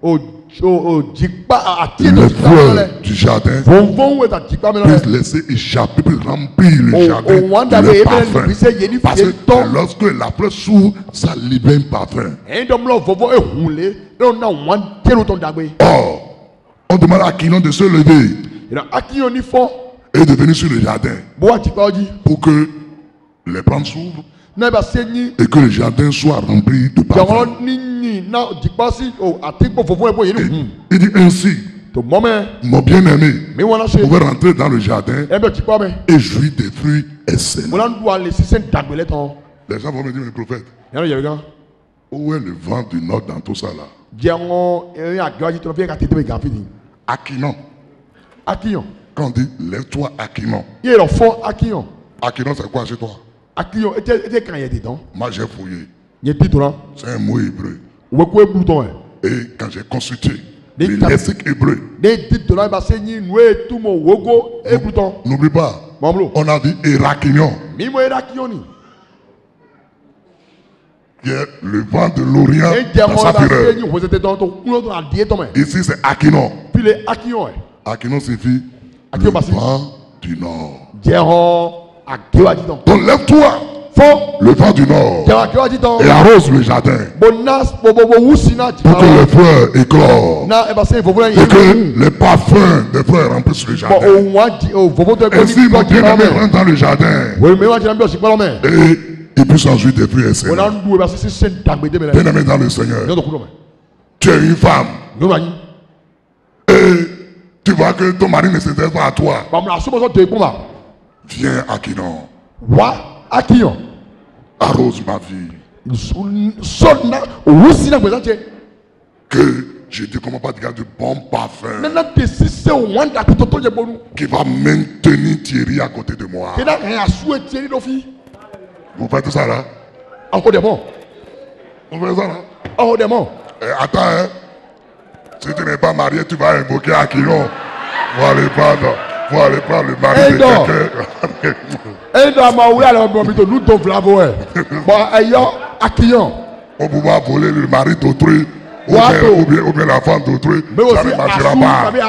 senyi o jikpa ati les to jikpa le fleurs du jardin vonvon we ta jikpa me le puissent laisser échapper, puissent remplir le jardin wanda de be leur ebe parfum. ni se yeni Parce fi que to lorsque la fleur s'ouvre, ça libère un parfum. en dom lo vovo ehunle e na wan tero ton dagbe Or, on demande à Akinon de se lever ina akiyo ni fon et de venir sur le jardin bo wa jikpa oji pour que les plantes s'ouvrent na iba senyi et que le jardin soit rempli de parfum. jọ̀wọ́ níyìn náà jìpá sí o àti gbọ́ fòfò ẹ̀bọ̀ yìí ni Il dit ainsi, tó mọ́ mẹ́ mon bien-aimé, mi wọn ṣe vous pouvez rentrer dans le jardin ẹbẹ̀ jìpá mẹ́ et jouir des fruits mo excellents. náà ń du alẹ́ sísẹ́ ń dàgbẹ́lẹ́ tán Les gens vont me dire, mais prophète, yẹn yẹ̀rẹ̀ gan où est le vent du nord dans tout ça là? jẹun ẹ̀rín àgbẹ̀wájú tó fi ẹ̀ka tètè bẹ̀ gàfi ni Akinon. akiyan Quand on dit lève-toi, Akinon. yẹ lọ fọ akiyan Akinon, c'est quoi chez toi? akiyan ẹ kàn yẹ di tán Moi, j'ai fouillé. yẹ ti tora C'est un mot hébreu. wọ́n kó ebulu tán ẹ̀ Et quand j'ai consulté Les le tab- lexique hébreu, ne ti tora ibà sẹ́ yín nu ètùmọ̀ wógó ebulu tán n'oublie pas, mọ̀múlò on a dit Erakinion, mi mọ̀ ẹ̀rọ akiyan ni qui est le vent de l'Orient ẹ jẹ́ dans mọ́ sa ibà sẹ́ fureur. yín wọ́n ṣe tẹ́ tán tó kúló tó àdìyẹ tán mẹ́ Ici, c'est Akinon. pile akiyan ẹ̀ Akinon signifie Akinon le Bassi. vent du nord. jẹun àgbẹ̀wájú tán Donc lève-toi, fọ́ le vent du nord, jẹun àgbẹ̀wájú tán et arrose le jardin bona bobobo wusi na pour que les jìpá fleurs éclorent na ẹ bá sẹ́ ìfòfò et yẹn que les parfums des fleurs remplissent le bọ̀ jardin. òun wá di òfòfò tó ẹgbẹ́ Ainsi, ní mon ìgbà jìpá bien-aimé mẹ́ rentre dans le jardin wòye mi wá jìnnà bí ọ̀sìn pẹ́lọ́ mẹ́ et il puisse en jouir des fruits wọn excellents. náà ń du ẹ bá sẹ́ sẹ́ dàgbé dé mi lẹ Bien-aimé dans le Seigneur, yọ̀ọ́ tó kúrò mẹ́ tu es une femme yóò bá yín et tu vois que ton mari ne s'intéresse pas à toi. bàmúlà àsomọ́sọ́ tó ikú ma Viens à Kinon, wá akiyan arrose ma vie. sọ́nà wusi na gbèsè jẹ Que je te commence pas de garder du bon parfum nana tẹ sísẹ wọn dàgbé tó tó jẹ bọ́nu qui va maintenir Thierry à côté de moi. kéda ẹ̀ àsú ẹ̀ tiẹ̀ ní lọ́fi Vous faites ça là? ọkọ dẹ̀ mọ́ Vous faites ça là? ọkọ dẹ̀ mọ́ Attends, hein? Si tu n'es pas marié, tu vas invoquer Akinon. Faut aller prendre le mari Hey, de non. quelqu'un. ẹ̀ dọ̀ àmà wúlò àlọ́ ọmọ mi tó lù tó filavo ẹ̀ bọ̀ ẹ̀yọ akiyan On pouvoir voler le mari d'autrui Wato. ou bien la femme d'autrui. mais Ça aussi ne marchera asu pas. tàbí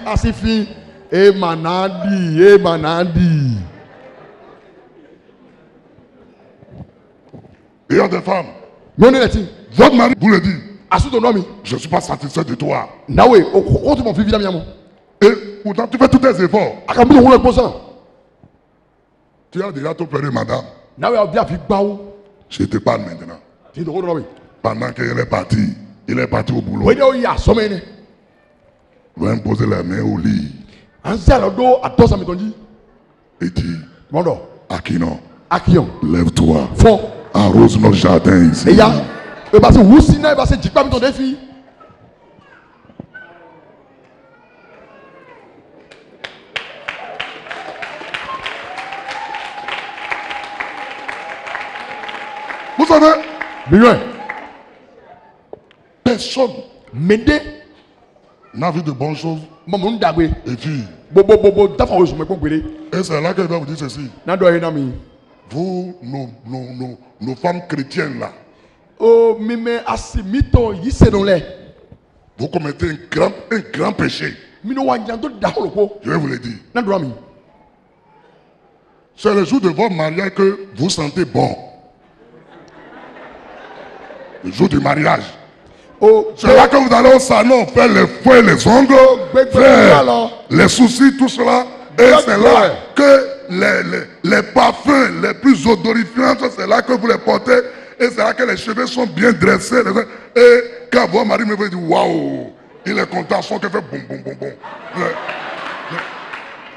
asifin emanadi Il y a des femmes. nyɔnu lɛ ti Votre mari vous le dit. asu tó nɔ mi Je ne suis pas satisfait de toi. nawe o tún mɔ fifi dami yamu Et pourtant, tu fais tous tes efforts. a ka mi tó wúlò gbọ́sán Tu as déjà tout pleuré, madame. nawe aw bí a fi gbáwó Je te parle maintenant. tí tó kó dɔ mi Pendant qu'il est parti, il est parti au boulot. o de o yà sɔmɛ ne Il va imposer la main au lit an sɛ alɔ do a tɔ sami tɔnji et dit mɔdɔ Akinon, akiyan lève-toi, fɔ arrose notre jardin ici. eya e ba se wusi na e ba se jikpa mi tɔ de fi Vous savez, miɲɔɛ personne mende n'a vu de bonnes choses. mɔmu n dagbe Et puis, bobobobo dafa o sumɛ ko gbere et c'est là qu'elle va vous dire ceci. n'a dɔ ye na mi Vous, nos femmes chrétiennes là, o mimɛ asimitɔ yi senu lɛ vous commettez un grand péché. minnu wa jan to daholo ko Je vais vous le dire. n'a dɔn mi C'est le jour de votre mariage que vous sentez bon. Le jour du mariage. o C'est là que vous allez au salon faire les fouets, les ongles, faire les soucis, tout cela. Et c'est là que les parfums les plus odorifiants, c'est là que vous les portez. Et c'est là que les cheveux sont bien dressés. Et quand votre mari me dit waouh, il est content, son cœur fait boum, boum, boum, boum.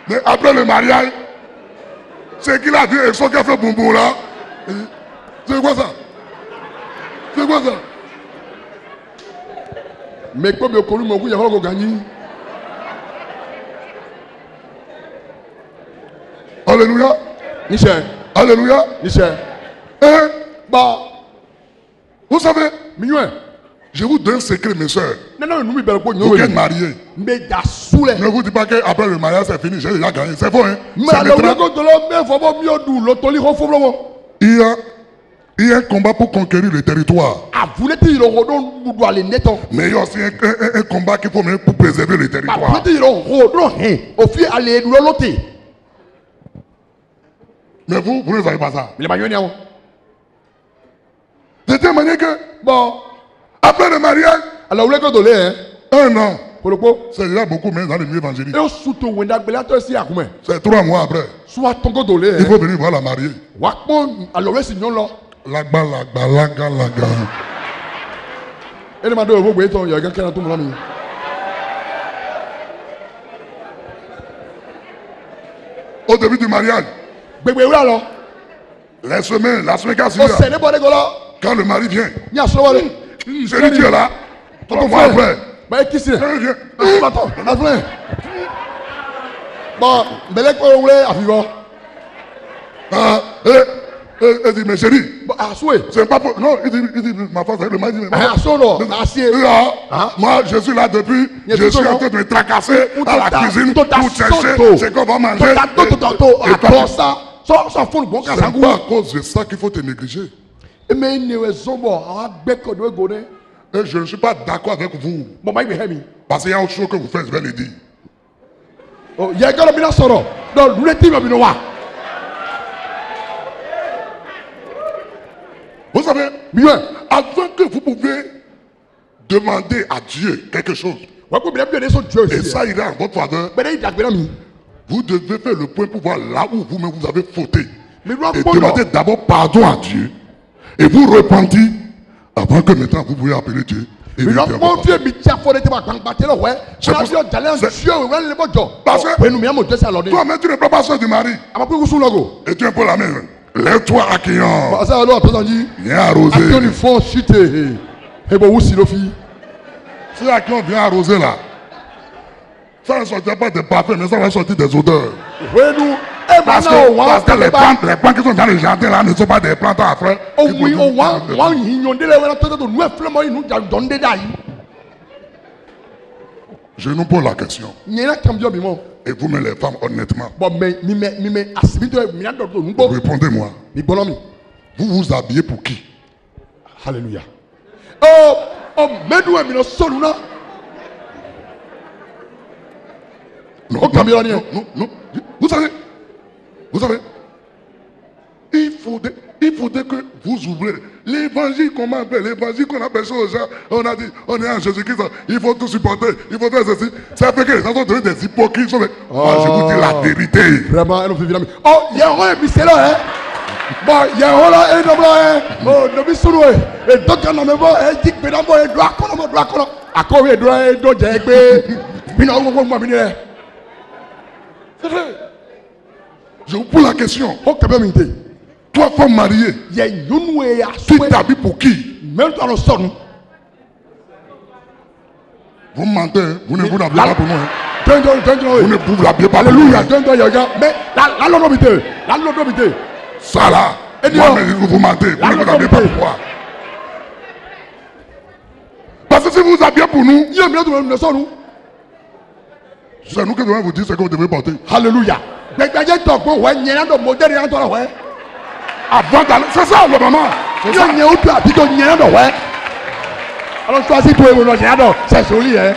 Mais après le mariage, C'est qu'il a dit, et son qui a fait bonbon là. C'est quoi ça? C'est quoi ça? Mais comme il y a connu mon goût, il y a encore gagné. Alléluia. Michel. Alléluia. Michel. Hein? Bah. Vous savez, Mignon. je vous donne un secret, mes soeurs. Non, nous, nous, Vous êtes mariés. Mais t'as saoulé. Ne vous dites pas qu'après le mariage, c'est fini, j'ai déjà gagné. C'est faux, hein? Mais Ça alors, mettra- de l'homme, il faut pas mieux d'où l'autre, il faut Il y a un combat pour conquérir le territoire. ah, vous l'êtes dit, le rodon, vous doit aller net. Mais il y a aussi un combat qu'il faut mener pour préserver le Bah, vous territoire. l'êtes dit, le rodon, au fil, aller de l'autre. Mais vous ne savez pas ça. Mais les magnons, De telle manière que, bon, après le mariage, alors, vous l'avez donné, hein? 1 an, Pour le coup, c'est déjà beaucoup, mais dans le milieu évangélique. et surtout, vous n'avez pas de à combien? C'est 3 mois après. Soit ton donné, Il faut venir voir la mariée. Wakpon, alors, c'est non là. Lagba, laga. Et le madame, vous voyez, il y a quelqu'un qui a tout le monde. Au début du mariage, Bébé, oui, alors. la semaine qui a Au suivi, Sénégal, bon, les gars, quand le mari vient, il y a ce là. je lui dis là, 3 mois après, Bah, qui c'est? il vient. Attends, attends. Bon, mais là, quoi, vous voulez, à vivre? Ah, il dit, mais chérie, Ah, souhait. c'est pas pour. Non, il dit, ma femme, le mari dit, mais Ah, son nom, acier. là, Hein? moi, je suis là depuis, Il y a je tout suis le en monde. train de me tracasser Ou à la tota- cuisine tota pour chercher soto. ce qu'on va manger. Tantôt, Et toi, attends ça. Ça fout le bon c'est casangou. pas à cause de ça qu'il faut te négliger. Mais il ne sont bon. On va bien qu'on doit donner. Et je ne suis pas d'accord avec vous. Bon, bah, il me hait. Parce qu'il y a autre chose que vous faites, je vais le dire. Oh, il y a un gars qui a sorti. Donc, nous l'étions dans le Vous savez, mieux. avant que vous pouvez demander à Dieu quelque chose, Ouais, vous bien donner son Dieu et aussi. ça ira en votre faveur, Mais là, il a bien mis. vous devez faire le point pour voir là où vous-même vous avez fauté. Mais nous Et avons demandez d'abord pardon à Dieu. Et vous repentir avant que maintenant vous pouvez appeler Dieu. Et Mais lui là, dire, mon papa. vieux, mais tiens, faut être pas battre là, ouais. C'est On a pour vu ça- d'aller en c'est- Dieu, ouais, le bon Dieu. Parce que- Oui, nous, mais mon Dieu, c'est à l'ordre. Toi-même, tu ne peux pas soeur du mari. On va plus vous logo. Et tu es un peu la même. Lève-toi à Quillon. Ça, alors, attends, dit. Viens Attends, arroser. il faut chuter. Et bon, où si le fille? Si à Quillon vient arroser là, ça ne sortira pas des parfums, mais ça va sortir des odeurs. Oui, nous. Et Parce que les plantes qui sont dans le jardin là ne sont pas des plantes à fleurs. Oh qui oui, produisent- oh, wa, ignondé les voilà, tout, nous, flamand, nous, donne des dailles. Je nous pose la question. Il y a un camion, mais bon. Et vous-même les femmes, honnêtement, Bon, mais, asibito, mais, nous, bon, répondez-moi. mais bon, ami. Vous vous habillez pour qui? Alléluia. Oh, mais nous, mais nous, sommes là. Non, Oh, Camerounais. non. Vous savez, il faudrait que vous ouvrez l'évangile qu'on appelle, l'évangile qu'on appelle ça aux gens. On a dit, on est en Jésus-Christ, il faut tout supporter, il faut faire ceci. Ça fait que les gens sont devenus des hypocrites. Moi, je vous dis la vérité. Vraiment, elle nous fait vilain. Oh, il y a un roi, et c'est là, hein. Bon, il y a un roi là, et il hein. Oh, nous sommes sous et donc, on a même pas, et dit que nous avons un droit, à quoi il doit être, donc, j'ai été, puis nous avons moi, C'est vrai. Je vous pose la question. oh, quand même, Toi, femme mariée, il y a une nouée à tu souhait, t'habilles pour qui? même dans le son. Vous mentez, hein. Vous ne vous n'habillez pas pour moi. Hein. Vous ne vous l'habillez pas pour moi. Alléluia, Hein. mais la l'autorité, Ça là, Et moi-même, vous mentez. Vous ne vous l'habillez pas pour moi. Parce que si vous vous habillez pour nous, il y a un de son, nous. c'est nous qui devons vous dire ce que vous devez porter. Alléluia. Mais il y a un temps, ouais, il y a un modèle, il y a un temps, ouais. Avant d'aller. C'est ça, le maman. C'est ça. Il y a un peu, il y a un temps, ouais. Alors, choisis toi, il y a un temps, c'est joli, hein.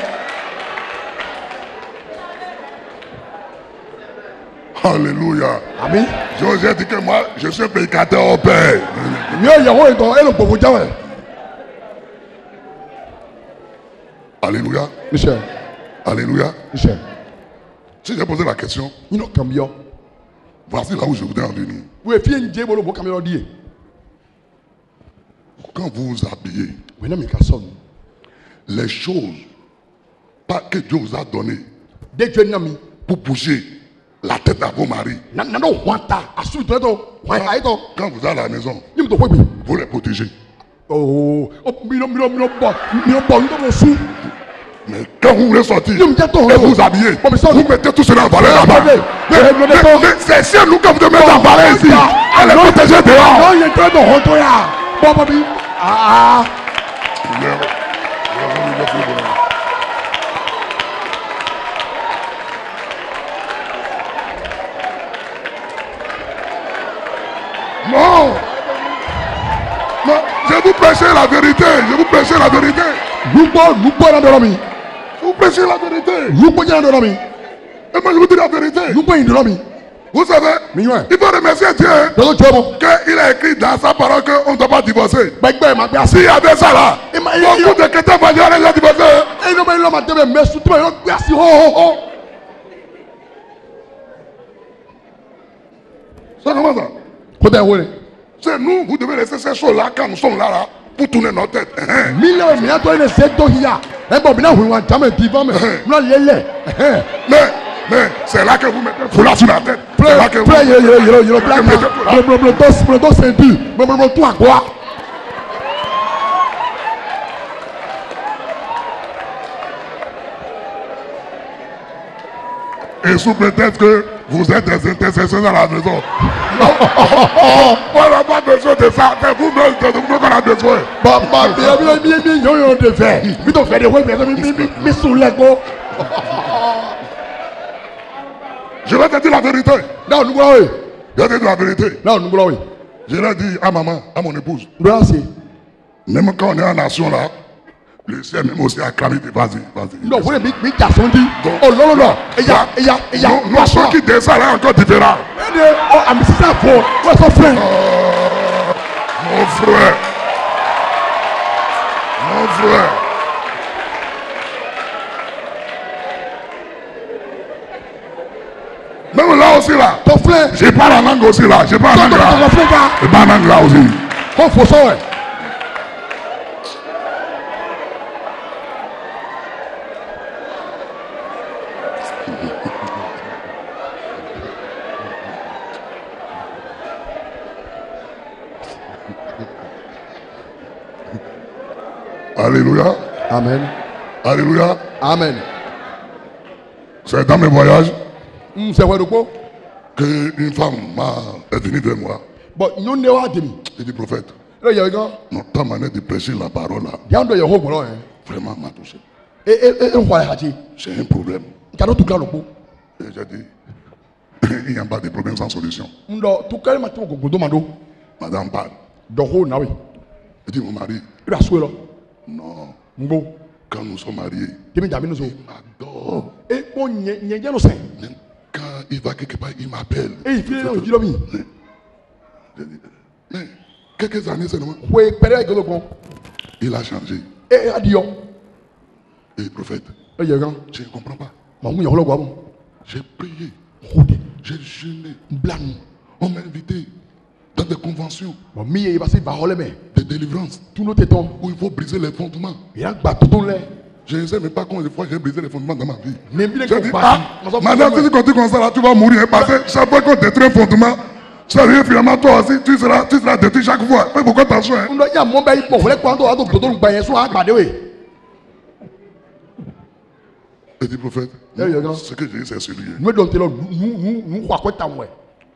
Alléluia. Amen. José dit que moi, je suis un prédicateur au Père. Mieux, il y a un temps, et le pauvre Dieu, ouais. Alléluia. Michel, Alléluia. Michel, Si j'ai posé la question, il y a un camion. voici là où je voudrais en venir. Vous êtes fier de Dieu, vous camion dit. Quand vous vous habillez, Oui, non, mais qu'à sonne. les choses pas que Dieu vous a données Dès que Dieu n'a mis, pour bouger, la tête à vos maris. Quand Quand vous êtes à la maison, vous les protégez. Mais quand vous voulez sortir et vous habillez, vous mettez tout cela en valeur là-bas. Mais c'est chez nous que vous devez mettre en valeur ici. Elle est protégée dehors. Non. Non, je vous prêche la vérité. Je vous prêche la vérité. Vous prêchez la vérité. Et moi je vous dis la vérité. Vous savez, il faut remercier Dieu qu'il a écrit dans sa parole qu'on ne doit pas divorcer. S'il y avait ça là, beaucoup de chrétiens vont dire qu'ils ont divorcé. Ça comment ça? C'est nous, vous devez laisser ces choses-là quand nous sommes là, pour tourner notre tête. Mais c'est là que vous mettez le foulard sur la tête. C'est là que vous et sous prétexte que vous êtes des intercesseurs à la maison. On n'a pas besoin de ça. C'est vous-même qu'on a besoin. Je vais te dire la vérité. Je vais te dire la vérité. Je l'ai dit à maman, à mon épouse. Même quand on est en nation là, le ciel même aussi a clamé, vas-y. Non, ceux qui descendent là encore différent. Mon frère. Même là aussi là. J'ai pas la langue aussi là. J'ai pas la langue là. J'ai pas la langue là aussi. Alléluia. Amen. Alléluia. Amen. C'est dans mes voyages C'est vrai de quoi? qu'une femme est venue vers moi. Il dit prophète, notre manière de prêcher la parole là, vraiment m'a touché. J'ai un problème. Et j'ai dit, il n'y a pas de problème sans solution. Madame parle. Elle dit mon mari, non. Quand nous sommes mariés, il m'adore. Même quand il va quelque part, il m'appelle. J'ai dit, mais quelques années seulement, il a changé. Et prophète, je ne comprends pas. J'ai prié, j'ai jeûné, on m'a invité dans des conventions de délivrance où il faut briser les fondements. Je ne sais même pas combien de fois j'ai brisé les fondements dans ma vie. J'ai dit, madame, si tu continues comme ça, là, tu vas mourir. Parce que chaque fois qu'on détruit un fondement, ça veut dire finalement toi aussi, tu seras détruit chaque fois. Fais beaucoup attention. Et dit prophète, ce que j'ai dit c'est sérieux.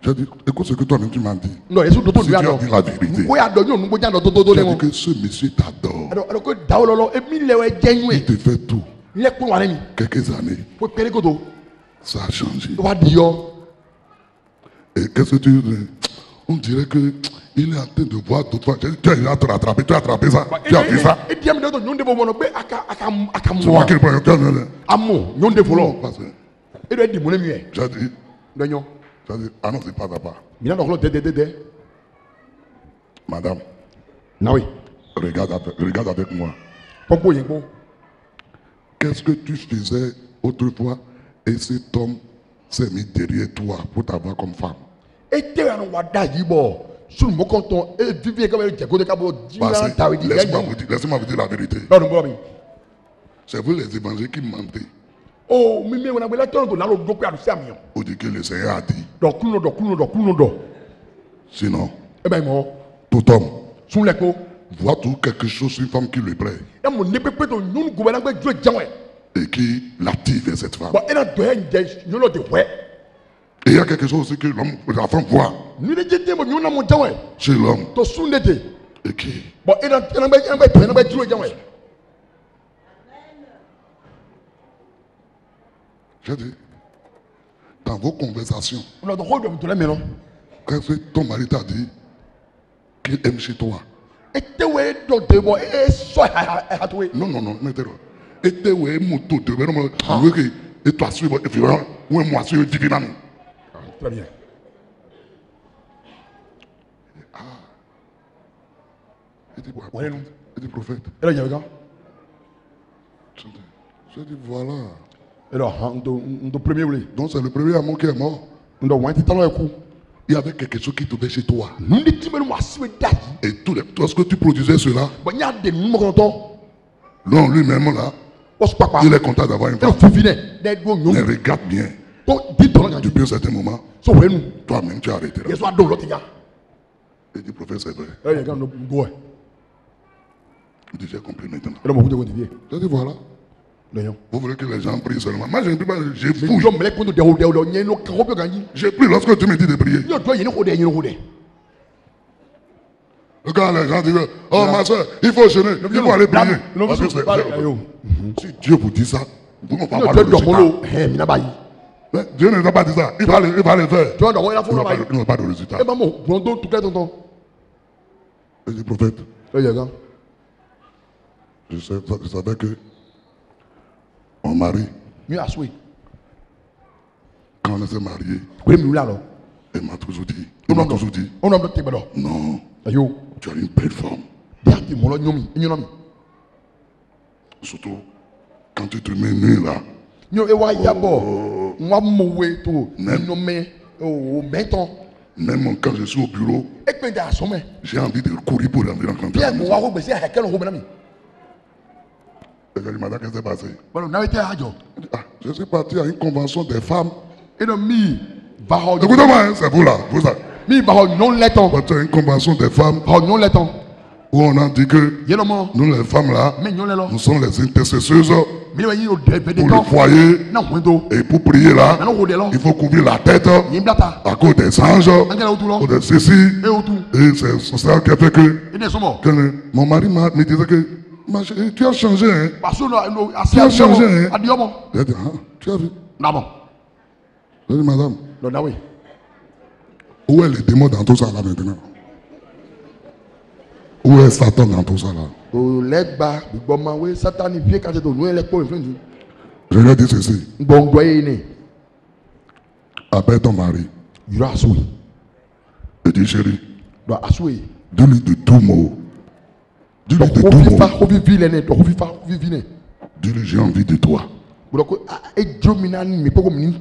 J'ai dit, écoute ce que toi-même tu m'as dit. Si tu as dit la vérité, j'ai dit que ce monsieur t'adore. Il te fait tout. Quelques années, ça a changé. Et qu'est-ce que tu dis? On dirait que il est en train de voir d'autres. Tu as te rattrapé, tu as attrapé ça. Tu as fait ça. C'est moi qui le prends. J'ai dit, ah non, c'est pas papa. Madame, regarde avec moi. Qu'est-ce que tu faisais autrefois et cet homme s'est mis derrière toi pour t'avoir comme femme? Laissez-moi vous dire la vérité. C'est vous les évangéliques qui mentez. Au Pour dire que le Seigneur a dit. Sinon, Eh ben, moi, tout homme sous l'écho. voit tout quelque chose sur une femme qui lui plaît Et mon épée peut être nous gouvernement de Dieu, Dieu. et qui l'active vers cette femme. Bon, et là, nous l'avons dit, ouais. Et il y a quelque chose aussi que la femme voit Nous l'avons dit, nous l'avons dit, ouais. chez l'homme To sous l'été. et qui Bon, et là, il y a Dieu, ouais. j'ai dit, dans vos conversations, On a le rôle de la maison. quand ton mari t'a dit qu'il aime chez toi, Et tu es donc de bon, et soit à toi. non, mettez-le. Et tu es moto de vraiment, et toi, suivre, et puis, ou moi, suivre, divin. Très bien. Il dit, Ouais, non. il dit, prophète. Et là, il y a un gars. Je dis, voilà. Et là, on doit premier voler. Donc c'est le premier amour qui est mort. On doit voir un petit coup. Il y avait quelque chose qui tombait chez toi. Nous ne disons pas si c'est Et tout ce que tu produisais cela, bon, il y a des numéros contents. l'homme lui-même là, On se passe pas. il est content d'avoir une Et on femme. fait finir. D'être bon, nous. Mais regarde bien, Dis-toi, depuis un certain moment, sauvez nous. toi-même tu as arrêté Il là. soit dans l'autre gars. Il dit, prophète, c'est vrai. Et il y a un gars, nous, go. Il dit, j'ai compris maintenant. Et là, mon coup de continuer. Je dis, voilà. D'ailleurs. Vous voulez que les gens prient seulement. Moi, je ne prie pas, j'ai Mais fouillé. nous, mais les comptes de dérouler, il y a une autre qui a gagné. J'ai pris lorsque tu me dis de prier. Il y a une autre. Regarde, les gens disent, oh ma soeur, il faut jeûner, il faut aller prier. Parce que si Dieu vous dit ça, vous ne pouvez pas le résultat. Mais Dieu ne t'a pas dit ça, il va le faire. Tu vois, il a fait Il n'a pas de résultat. Eh ben, bon, tout clair, tonton. Il dit, prophète, Là, il y a un gars. je savais que mon mari, Mieux à souhait. quand on s'est marié, Oui, mais là, alors. il m'a toujours dit, il m'a toujours dit, On a un petit peu là. non, Ayo. tu as une belle forme. Regardez, mon nom, il y a un Surtout quand tu te mets nu là. Yo, et ouais, yabo. Moi, moué, tout. Nommé, au béton. Même quand je suis au bureau, Et puis, dans son main. j'ai envie de courir pour aller rencontrer. Bien, moi, on va essayer à quel robe, ami. Et je lui demande qu'est-ce qui s'est passé. Voilà, on a été à Dieu. Je suis parti à une convention des femmes. Et donc, mi, va, Écoutez-moi, hein, c'est vous là. Vous là. mi, va, non, l'éton. Parti à une convention des femmes Va, non, l'éton. où on a dit que Yélomo. nous les femmes là, Mais, non, l'élo. nous sommes les intercesseuses Mais, il y a eu des pour le temps. foyer. Non, window. Et pour prier là, Non, on est là. il faut couvrir la tête Il y a une blata. à cause des anges, Angela, autour là. ou de ceci. Et autour. Et c'est ça qui a fait que, Et des sommes. mon mari me disait que ma chérie, tu as changé. Hein? Parce que nous, Tu as changé. Hein? à Dieu, bon. J'ai dit, tu as vu? Non, bon. J'ai dit, madame, Non, oui. où est le démon dans tout ça là maintenant? Où est Satan dans tout ça là? Les bas, bon, oui, Satan, il vient quand nous, les pauvres, Je lui ai dit ceci. bon, doyen, Appelle ton mari. il y a assoui. Je dis, chérie, Il y a assoui. dis-lui de tout mot. Dis-lui Donc, de on tout vit mot. pas, on vit vilain, on vit pas, on vit vilain. Dis-lui, j'ai envie de toi. Donc, et Dieu m'a dit, mais pas comme nous,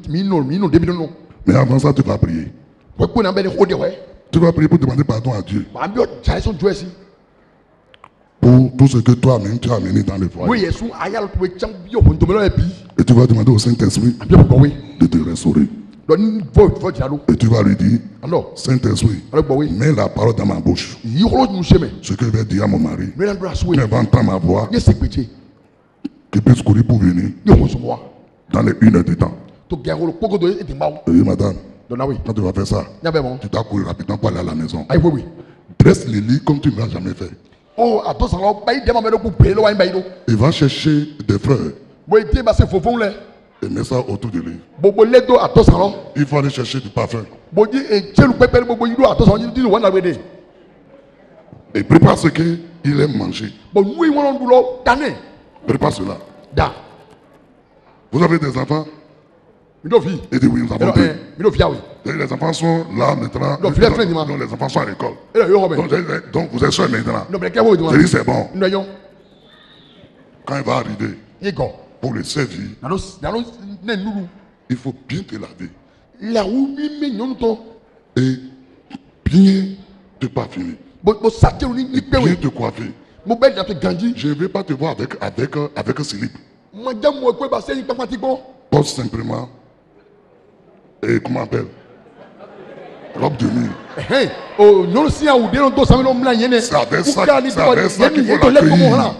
début de nous. Mais avant ça, tu vas prier. Pourquoi on a bien des rodés, ouais? Tu vas prier pour demander pardon à Dieu. Ma bio, j'ai son Dieu ici. Pour tout ce que toi-même tu as amené dans le foyer. Oui, il y a ayal pour les champions, on te met et puis, Et tu vas demander au Saint-Esprit bien pour oui. de te restaurer. Donc, faut dire, Et tu vas lui dire, alors, Saint-Esprit, alors, oui. mets la parole dans ma bouche. Il y a nous chemin. Ce que je vais dire à mon mari, Mais là, assoui. qu'il va entendre ma voix, Il y a ce petit. qu'il puisse courir pour venir Il y a moi. dans les 1 heure de temps. Tu gagnes le pogo de et t'es mort. Je dis, madame, Donc, oui. quand tu vas faire ça, Il y a bien bon. tu dois courir rapidement pour aller à la maison. Aïe, oui, oui. Dresse les lits comme tu ne l'as jamais fait. Oh, attends, ça va pas y demander pour payer le wine baïdo. Et va chercher des fleurs Bon, il dit, bah, c'est faux, là. et mets ça autour de lui. Bon, bon, les deux, attends, ça va. Il faut aller chercher du parfum. Bon, dit, et tiens, le pépé, bon, il doit, attends, ça va, il dit, on a aidé. Et prépare ce qu'il aime manger. Bon, nous, ils vont boulot, tanné. Prépare cela. Da. Vous avez des enfants? Mais non, fille. Il dit oui, nous avons Mais deux. non, fille, oui. Et les enfants sont là maintenant. Non, filet, filet, dis-moi. Non, les enfants sont à l'école. Et là, il y aura bien. Donc vous êtes seuls maintenant. Non, mais qu'est-ce que vous Je dites? dis c'est bon. Nous, ayons. Quand il va arriver Il est con. pour le servir, Dans nous, il faut bien te laver là où il met nous, et bien te parfumer. bon, ça, tu es Et bien te coiffer. mon bel, tu as grandi. Je ne vais pas te voir avec un slip. Madame, moi, quoi, bah, c'est pas pratique, bon. Porte simplement Et comment on appelle? Robe de nuit. Oh, non, si on dit non, ça me l'a C'est avec ça qu'il faut l'accueillir.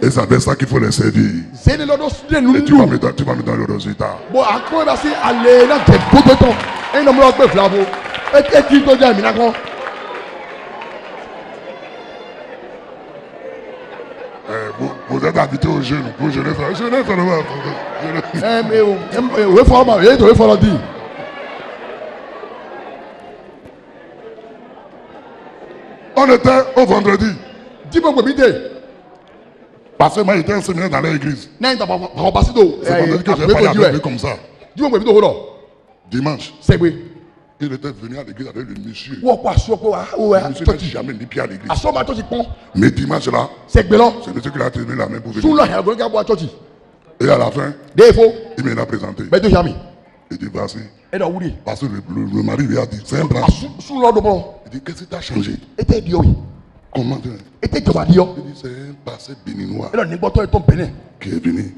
Et c'est avec ça qu'il faut les servir. Et tu vas me donner le résultat. Bon, à quoi va c'est aller là, c'est beau de temps. Et non, on peut flavo. Et qui te dit, d'accord? Vous êtes habitué aux jeunes. Vous jeûnez seulement. Mais oui, il faut le dire. On était au vendredi. Dis-moi, Parce que moi, j'étais un séminaire dans l'église. c'est vendredi que j'ai parlé avec lui comme ça. Dis-moi, Dimanche, c'est oui. il était venu à l'église avec le monsieur. Ou quoi, Le monsieur n'a jamais mis pied à l'église. Mais dimanche là, c'est le monsieur qui a tenu la main pour venir. Et à la fin, il me l'a présenté. Il dit, voici. Parce que le mari lui a dit, c'est un blanc. Il dit, qu'est-ce qui t'a changé? Comment? Il dit, c'est un passé béninois qui est venu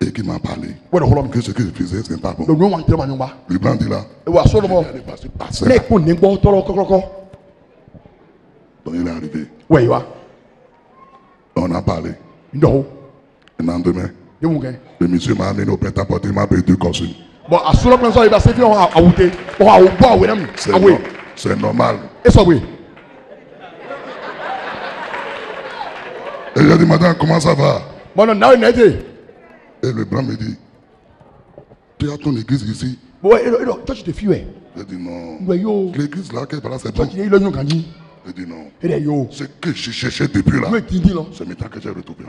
et qui m'a parlé. Que ce que je faisais, c'est pas bon. Le blanc dit là. Donc il est arrivé. On a parlé. Le lendemain, le monsieur m'a amené au prêt-à-porter, il m'a payé 2 costumes. Bon, à ce moment-là, il va se faire C'est normal. Et ça, oui. Et j'ai dit, madame, comment ça va? Bon, non, non, Et le blanc me dit, tu as ton église ici? Toi, tu te fies. J'ai dit non. L'église là, c'est bon. J'ai dit non. Ce que je cherchais depuis là, c'est maintenant que j'ai retrouvé.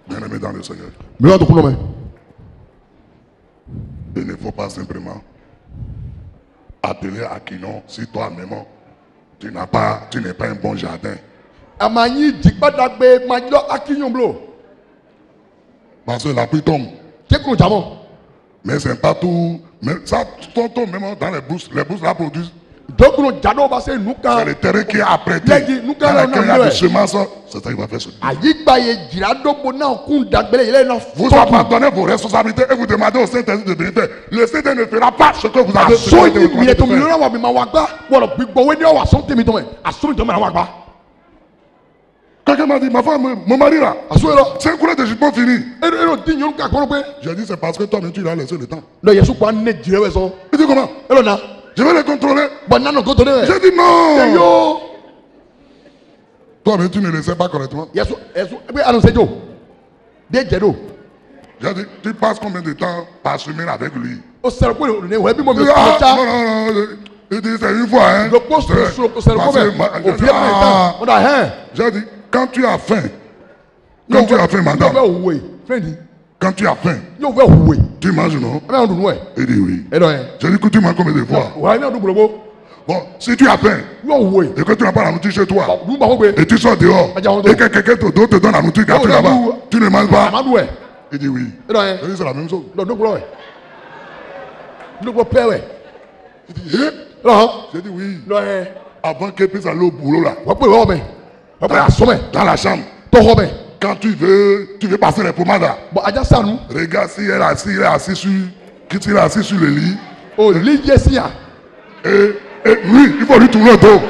Bien aimé dans le Seigneur. Il ne faut pas simplement appeler à Quinon si toi-même tu n'es pas un bon jardin. Parce que la pluie tombe. Mais c'est pas tout. Mais ça tombe même dans les bourses. Les bourses là produisent. C'est le terrain qui est apprêté. Dans lequel il y a des semences. C'est ça qui va faire ce Vous abandonnez vos responsabilités et vous demandez au Saint-Esprit de vérité. Le Saint-Esprit ne fera pas ce que vous avez fait. Quelqu'un m'a dit, ma femme, mon mari là, c'est un courant de jupon fini. J'ai dit, c'est parce que toi-même tu l'as laissé le temps. Il dit comment? Je vais les contrôler. J'ai dit non. Toi-même tu ne le sais pas correctement. J'ai dit, tu passes combien de temps par semaine avec lui? Il dit, c'est une fois. Hein. J'ai dit, quand tu as faim, madame, quand tu as faim, tu manges, non? Il dit oui. J'ai dit que tu manges combien de fois? Bon, si tu as faim, et que tu n'as pas la nourriture chez toi, et tu sors dehors, et que quelqu'un d'autre te donne la nourriture gratuite là-bas, tu ne manges pas? Il dit oui. J'ai dit, c'est la même chose. Il dit, j'ai dit oui. Avant qu'elle puisse aller au boulot là, dans la chambre, quand tu veux passer les pommades là, regarde si il est assis sur le lit. Et lui, il faut lui tourner le dos.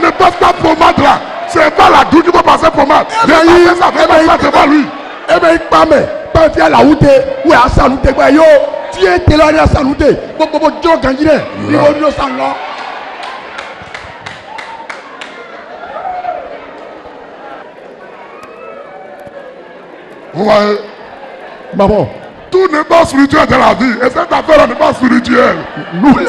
Ne passe pas pommade là. C'est pas la douche qui va passer pommade. Ça fait pas devant lui. Vous voyez? Maman. Tout n'est pas spirituel dans la vie. Et cette affaire-là n'est pas spirituelle. Nous les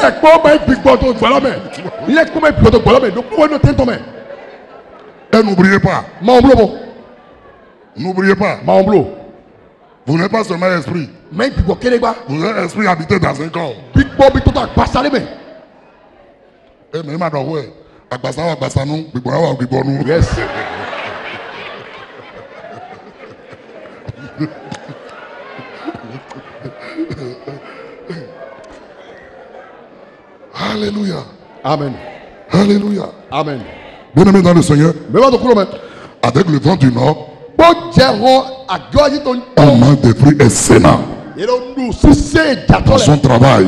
et n'oubliez pas. N'oubliez pas. Vous n'êtes pas seulement esprit. Vous êtes esprit habité dans un corps. Et même à Yes. Alléluia. Amen. Alléluia. Amen. Bien-aimés dans le Seigneur, Mais va te couler, mais. avec le vent du Nord, Bon, Jéro, à gauche, ton. on mange des fruits excellents Et là, nous, si c'est dans gâteau, son travail,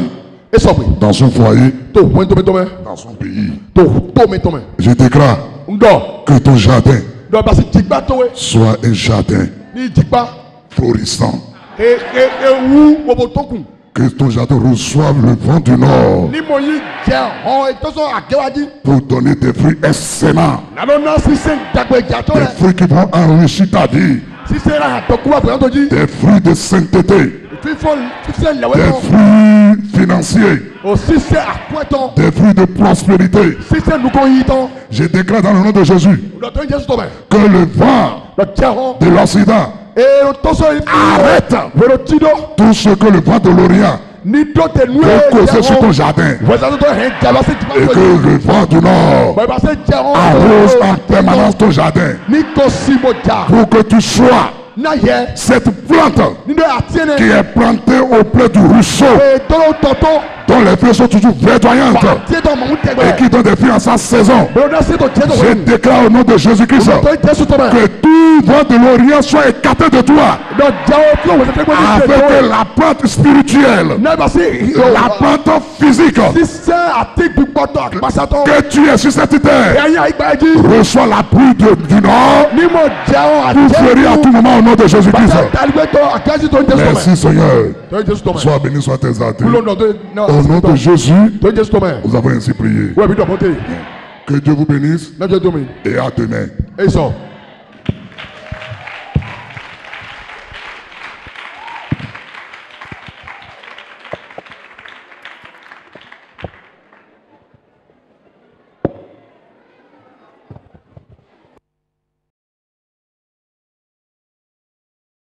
et ça, oui. dans son foyer, To, point, to, main. dans son pays. To, main. Je déclare Ndo. que ton jardin Donc, parce que Djigba, to, soit un jardin ni Djigba. florissant. Et où, au toku. Que ton jardin reçoive le vent du Nord Ni moyi, Jéro, et tout ça, à Gewadi. pour donner des fruits excellents. Nanona, si c'est gâteau, Des fruits qui vont enrichir ta vie. si c'est là, to, quoi, pour entendre. Des fruits de sainteté. Puis, si c'est là, Des fruits financiers. aussi c'est à pointon. Des fruits de prospérité. Si c'est nous qu'on y est, Je déclare dans le nom de Jésus notre Jésus tombe. que le vent Le Jéro. de l'Occident Et le tosso, il arrête le tido. tout ce que le vent de l'Orient Ni d'autres noués. peut causer sur ton jardin. Vous avez Et que le vent du Nord arrose en permanence ton jardin ni Kosimoja. pour que tu sois Naye. cette plante Ni de Atienne. qui est plantée auprès du ruisseau Et ton tonton. dont les feuilles sont toujours verdoyantes Tiens ton maman. et qui donne des fruits en sa saison. Je Je déclare au nom de Jésus-Christ que tout vent de l'Orient soit écarté de toi avec la plante spirituelle, la plante physique que tu es sur cette terre. Reçois la pluie du Nord pour fleurir à tout moment au nom de Jésus-Christ. Merci Seigneur. Sois béni, sois exalté. Au nom de Jésus, nous avons ainsi prié. Que Dieu vous bénisse et à demain. Et ça.